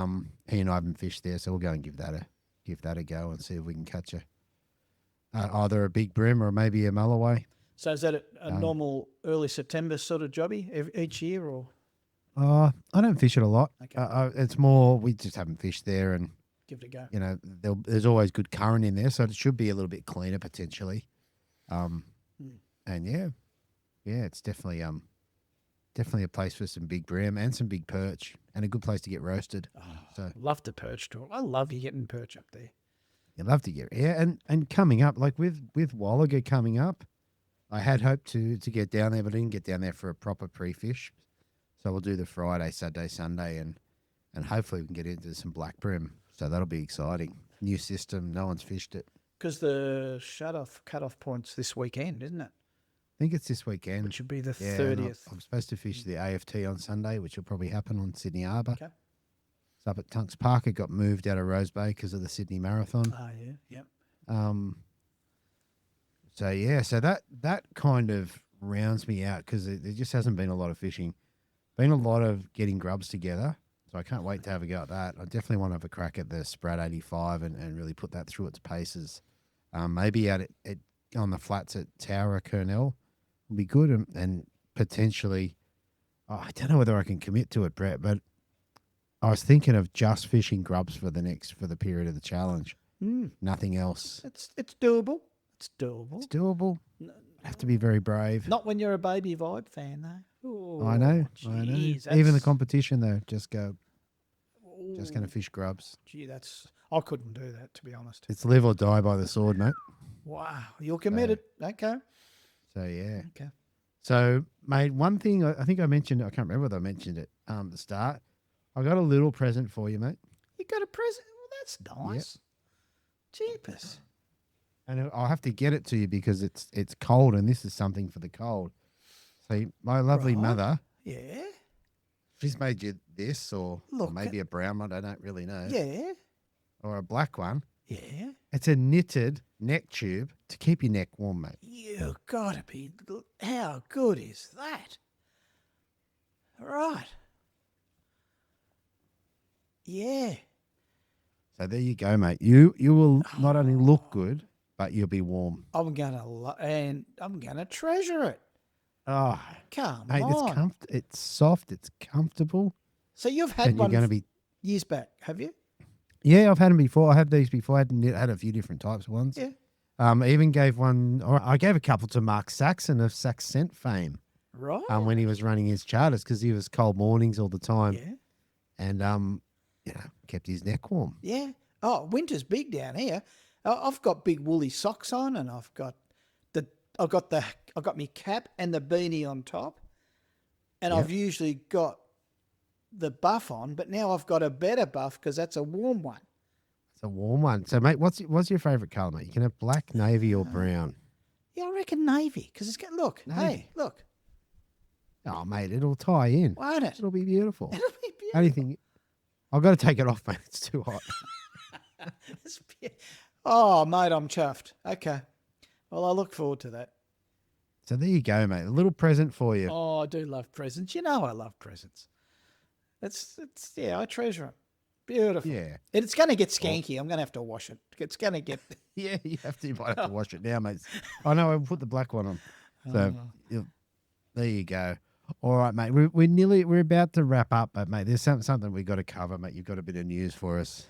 S1: he and I haven't fished there, so we'll go and give that a go and see if we can catch either a big bream or maybe a mulloway.
S2: So is that a normal early September sort of jobby each year, or?
S1: I don't fish it a lot. Okay. It's more we just haven't fished there, and
S2: give it a go.
S1: There's always good current in there, so it should be a little bit cleaner potentially. And it's definitely a place for some big bream and some big perch, and a good place to get roasted.
S2: Love the perch talk. I love you getting perch up there.
S1: You love to get and coming up like with Wallaga coming up. I had hoped to get down there, but I didn't get down there for a proper pre-fish. So we'll do the Friday, Saturday, Sunday, and hopefully we can get into some black bream. So that'll be exciting. New system, no one's fished it.
S2: Because the cut-off point's this weekend, isn't it?
S1: I think it's this weekend.
S2: Which should be the 30th.
S1: I'm supposed to fish the AFT on Sunday, which will probably happen on Sydney Harbour.
S2: Okay.
S1: It's up at Tunks Park. It got moved out of Rose Bay because of the Sydney Marathon.
S2: Oh, yeah, yep.
S1: So that kind of rounds me out because there just hasn't been a lot of fishing. Been a lot of getting grubs together. So I can't wait to have a go at that. I definitely want to have a crack at the Sprat 85 and really put that through its paces. Maybe at on the flats at Tower Kernell will be good, and potentially, I don't know whether I can commit to it, Brett, but I was thinking of just fishing grubs for the period of the challenge. Nothing else.
S2: It's doable. It's doable.
S1: It's doable. Have to be very brave.
S2: Not when you're a Baby Vibe fan, though. Ooh,
S1: I know.
S2: geez,
S1: Even the
S2: that's-
S1: competition, though, just going to fish grubs.
S2: Gee, I couldn't do that, to be honest.
S1: It's live or die by the sword, mate.
S2: Wow, you're committed. Okay.
S1: So yeah.
S2: Okay.
S1: So, mate, one thing I think I mentioned, I can't remember whether I mentioned it at the start. I got a little present for you, mate.
S2: You got a present? Well, that's nice. Jeepers.
S1: And I'll have to get it to you because it's cold, and this is something for the cold. So my lovely
S2: Right.
S1: mother,
S2: Yeah.
S1: she's made you this, or
S2: Look
S1: maybe a brown one. I don't really know.
S2: Yeah.
S1: Or a black one.
S2: Yeah.
S1: It's a knitted neck tube to keep your neck warm, mate.
S2: You gotta be. How good is that? Right. Yeah.
S1: So there you go, mate. You will not only look good, but you'll be warm.
S2: I'm gonna treasure it.
S1: Oh,
S2: Come
S1: mate,
S2: on.
S1: it's soft, it's comfortable,
S2: So you've had
S1: and you're
S2: one
S1: going to be.
S2: years back, have you?
S1: Yeah, I've had them before. I had these before. I had a few different types of ones.
S2: Yeah.
S1: I even gave one, or I gave a couple to Mark Saxon of Saxcent fame
S2: Right.
S1: when he was running his charters because he was cold mornings all the time,
S2: Yeah.
S1: and kept his neck warm.
S2: Yeah. Oh, winter's big down here. I've got big woolly socks on, and I've got my cap and the beanie on top, and I've usually got the buff on, but now I've got a better buff because that's a warm one.
S1: It's a warm one. So, mate, what's your favourite colour, mate? You can have black, navy, or brown.
S2: Yeah, I reckon navy because it's got look.
S1: Navy.
S2: Hey, look,
S1: Oh, mate, it'll tie in.
S2: won't it?
S1: It'll be beautiful.
S2: It'll be beautiful.
S1: How do you think? I've got to take it off, mate. It's too hot.
S2: Oh, mate, I'm chuffed. Okay. Well, I look forward to that.
S1: So there you go, mate. A little present for you.
S2: Oh, I do love presents. You know I love presents. I treasure them. Beautiful.
S1: Yeah.
S2: And it's going to get skanky. I'm going to have to wash it. It's going to get...
S1: Yeah, you might have to wash it now, mate. I know, I put the black one on. So there you go. All right, mate. We're about to wrap up, but mate, there's something we've got to cover, mate. You've got a bit of news for us.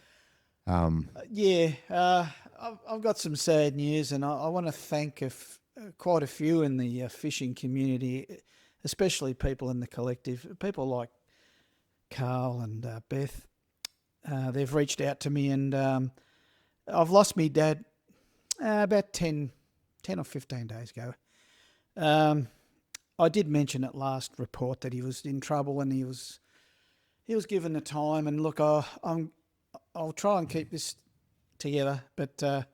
S2: I've got some sad news, and I want to thank quite a few in the fishing community, especially people in the collective, people like Carl and Beth. They've reached out to me, and I've lost my dad about 10 or 15 days ago. I did mention at last report that he was in trouble, and he was given the time. And look, I'll try and keep this together, but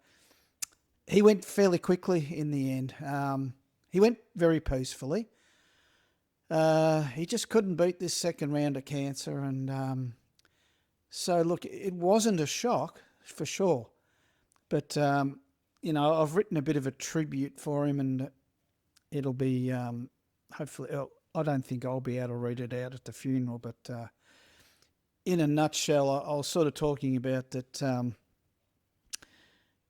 S2: he went fairly quickly in the end. He went very peacefully. He just couldn't beat this second round of cancer, and so look, it wasn't a shock for sure, but I've written a bit of a tribute for him, and it'll be hopefully. I don't think I'll be able to read it out at the funeral, but in a nutshell, I was sort of talking about that.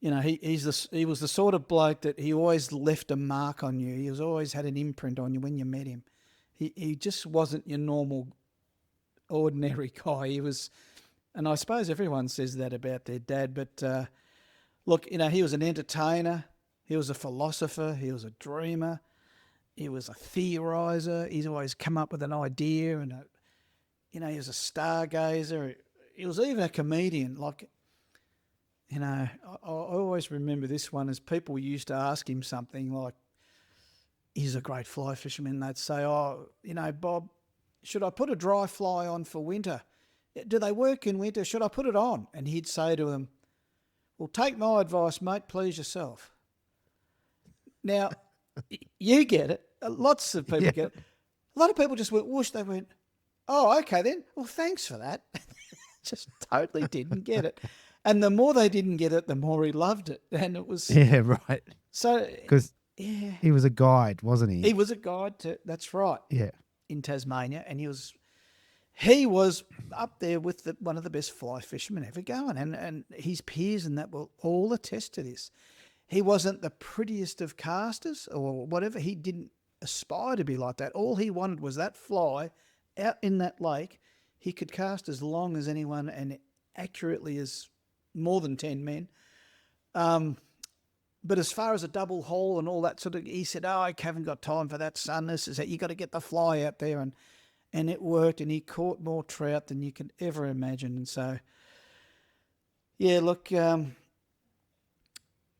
S2: He was the sort of bloke that he always left a mark on you. He was always had an imprint on you when you met him. He just wasn't your normal, ordinary guy. He was, and I suppose everyone says that about their dad. But look, he was an entertainer. He was a philosopher. He was a dreamer. He was a theorizer. He's always come up with an idea, and he was a stargazer. He was even a comedian. I always remember this one as people used to ask him something like, he's a great fly fisherman. They'd say, Bob, should I put a dry fly on for winter? Do they work in winter? Should I put it on? And he'd say to them, well, take my advice, mate, please yourself. Now, you get it. Lots of people get it. A lot of people just went whoosh. They went, oh, okay then. Well, thanks for that. Just totally didn't get it. And the more they didn't get it, the more he loved it. And it was...
S1: Yeah, right.
S2: So...
S1: Because
S2: yeah,
S1: he was a guide, wasn't he?
S2: he was a guide to... That's right.
S1: Yeah.
S2: In Tasmania. And he was up there with one of the best fly fishermen ever going. And his peers and that will all attest to this. he wasn't the prettiest of casters or whatever. He didn't aspire to be like that. All he wanted was that fly out in that lake. He could cast as long as anyone and accurately as more than 10 men. But as far as a double haul and all that sort of, he said, "Oh, I haven't got time for that, son. This is it. You got to get the fly out there." And it worked, and he caught more trout than you could ever imagine. And so, yeah, look,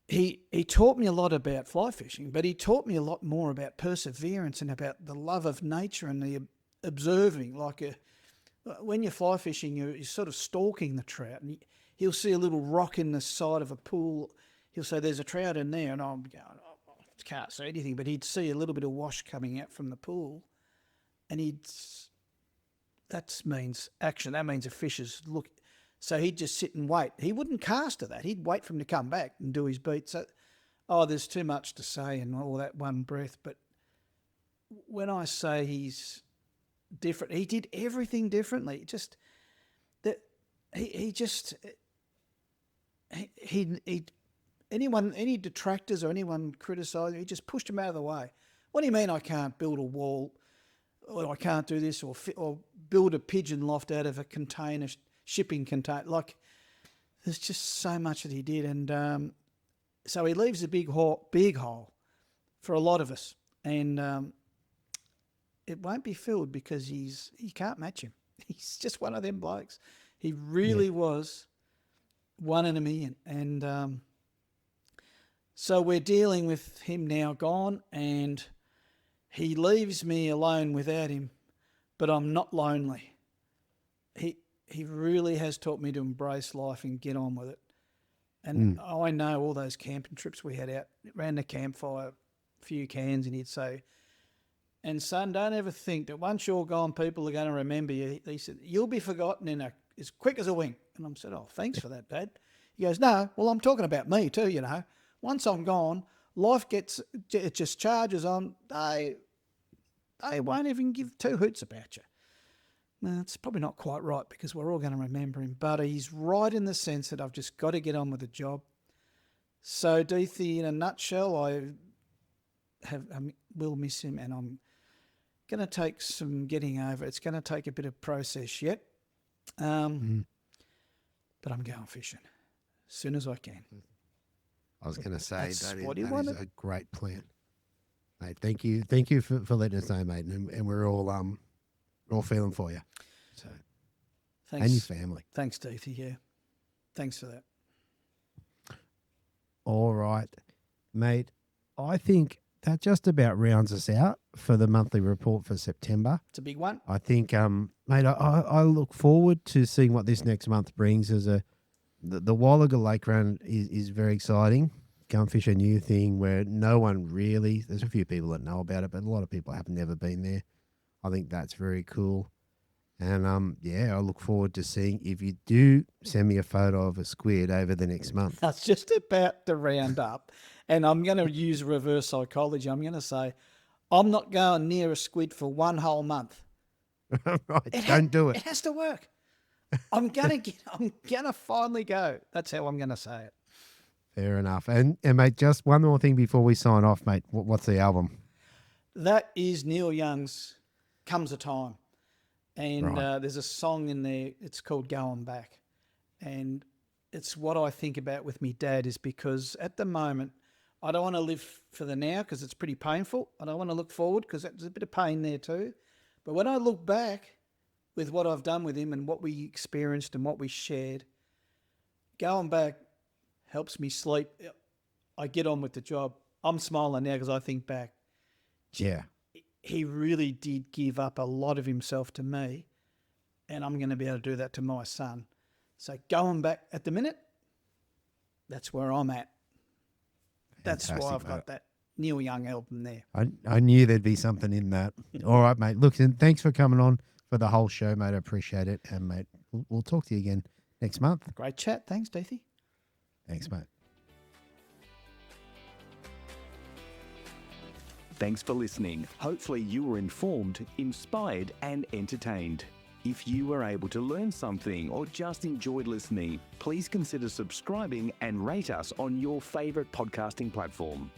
S2: he taught me a lot about fly fishing, but he taught me a lot more about perseverance and about the love of nature and the observing. Like when you're fly fishing, you're sort of stalking the trout, and he'll see a little rock in the side of a pool. He'll say, "There's a trout in there," and I'm going, "I can't see anything," but he'd see a little bit of wash coming out from the pool, and that means action. That means a fish is look. So he'd just sit and wait. He wouldn't cast to that. He'd wait for him to come back and do his beat. So, there's too much to say in all that one breath. But when I say he's different, he did everything differently. Just that any detractors or anyone criticising, he just pushed him out of the way. What do you mean I can't build a wall, or I can't do this, or build a pigeon loft out of a container? Shipping container, like there's just so much that he did, and so he leaves a big hole for a lot of us, and it won't be filled because you can't match him. He's just one of them blokes. He really was one in a million, and so we're dealing with him now gone, and he leaves me alone without him, but I'm not lonely. He really has taught me to embrace life and get on with it. And I know all those camping trips we had out, around the campfire, a few cans, and he'd say, "And son, don't ever think that once you're gone, people are going to remember you." He said, "You'll be forgotten as quick as a wink." And I said, "Oh, thanks for that, Dad." He goes, "No, well, I'm talking about me too, you know. Once I'm gone, life it just charges on. They won't even give two hoots about you." No, it's probably not quite right because we're all going to remember him, but he's right in the sense that I've just got to get on with the job. So, Deethy, in a nutshell, will miss him, and I'm going to take some getting over. It's going to take a bit of process yet, but I'm going fishing as soon as I can.
S1: I was going to say that is a great plan, mate. Thank you for letting us know, mate, and we're all feeling for you. So,
S2: thanks,
S1: and your family.
S2: Thanks, Deethy. Yeah, thanks for that.
S1: All right, mate. I think that just about rounds us out for the monthly report for September.
S2: It's a big one.
S1: I think, mate, I look forward to seeing what this next month brings. The Wallaga Lake run is very exciting. Go and fish a new thing where no one really, there's a few people that know about it, but a lot of people have never been there. I think that's very cool. And I look forward to seeing if you do send me a photo of a squid over the next month.
S2: That's just about to round up. And I'm going to use reverse psychology. I'm going to say, I'm not going near a squid for one whole month.
S1: Right, don't do it.
S2: It has to work. I'm gonna finally go. That's how I'm gonna say it.
S1: Fair enough. And mate, just one more thing before we sign off, mate. What's the album?
S2: That is Neil Young's "Comes a Time," and
S1: Right.
S2: there's a song in there. It's called "Going Back," and it's what I think about with me dad. Is because at the moment I don't want to live for the now because it's pretty painful. I don't want to look forward because there's a bit of pain there too. But when I look back with what I've done with him and what we experienced and what we shared, going back helps me sleep. I get on with the job. I'm smiling now because I think back.
S1: Yeah.
S2: He really did give up a lot of himself to me, and I'm going to be able to do that to my son. So going back at the minute, that's where I'm at. That's why I've got that Neil Young album there.
S1: I knew there'd be something in that. All right, mate. Look, and thanks for coming on for the whole show, mate. I appreciate it. And, mate, we'll talk to you again next month.
S2: Great chat. Thanks, Deethy.
S1: Thanks, mate.
S3: Thanks for listening. Hopefully you were informed, inspired and entertained. If you were able to learn something or just enjoyed listening, please consider subscribing and rate us on your favourite podcasting platform.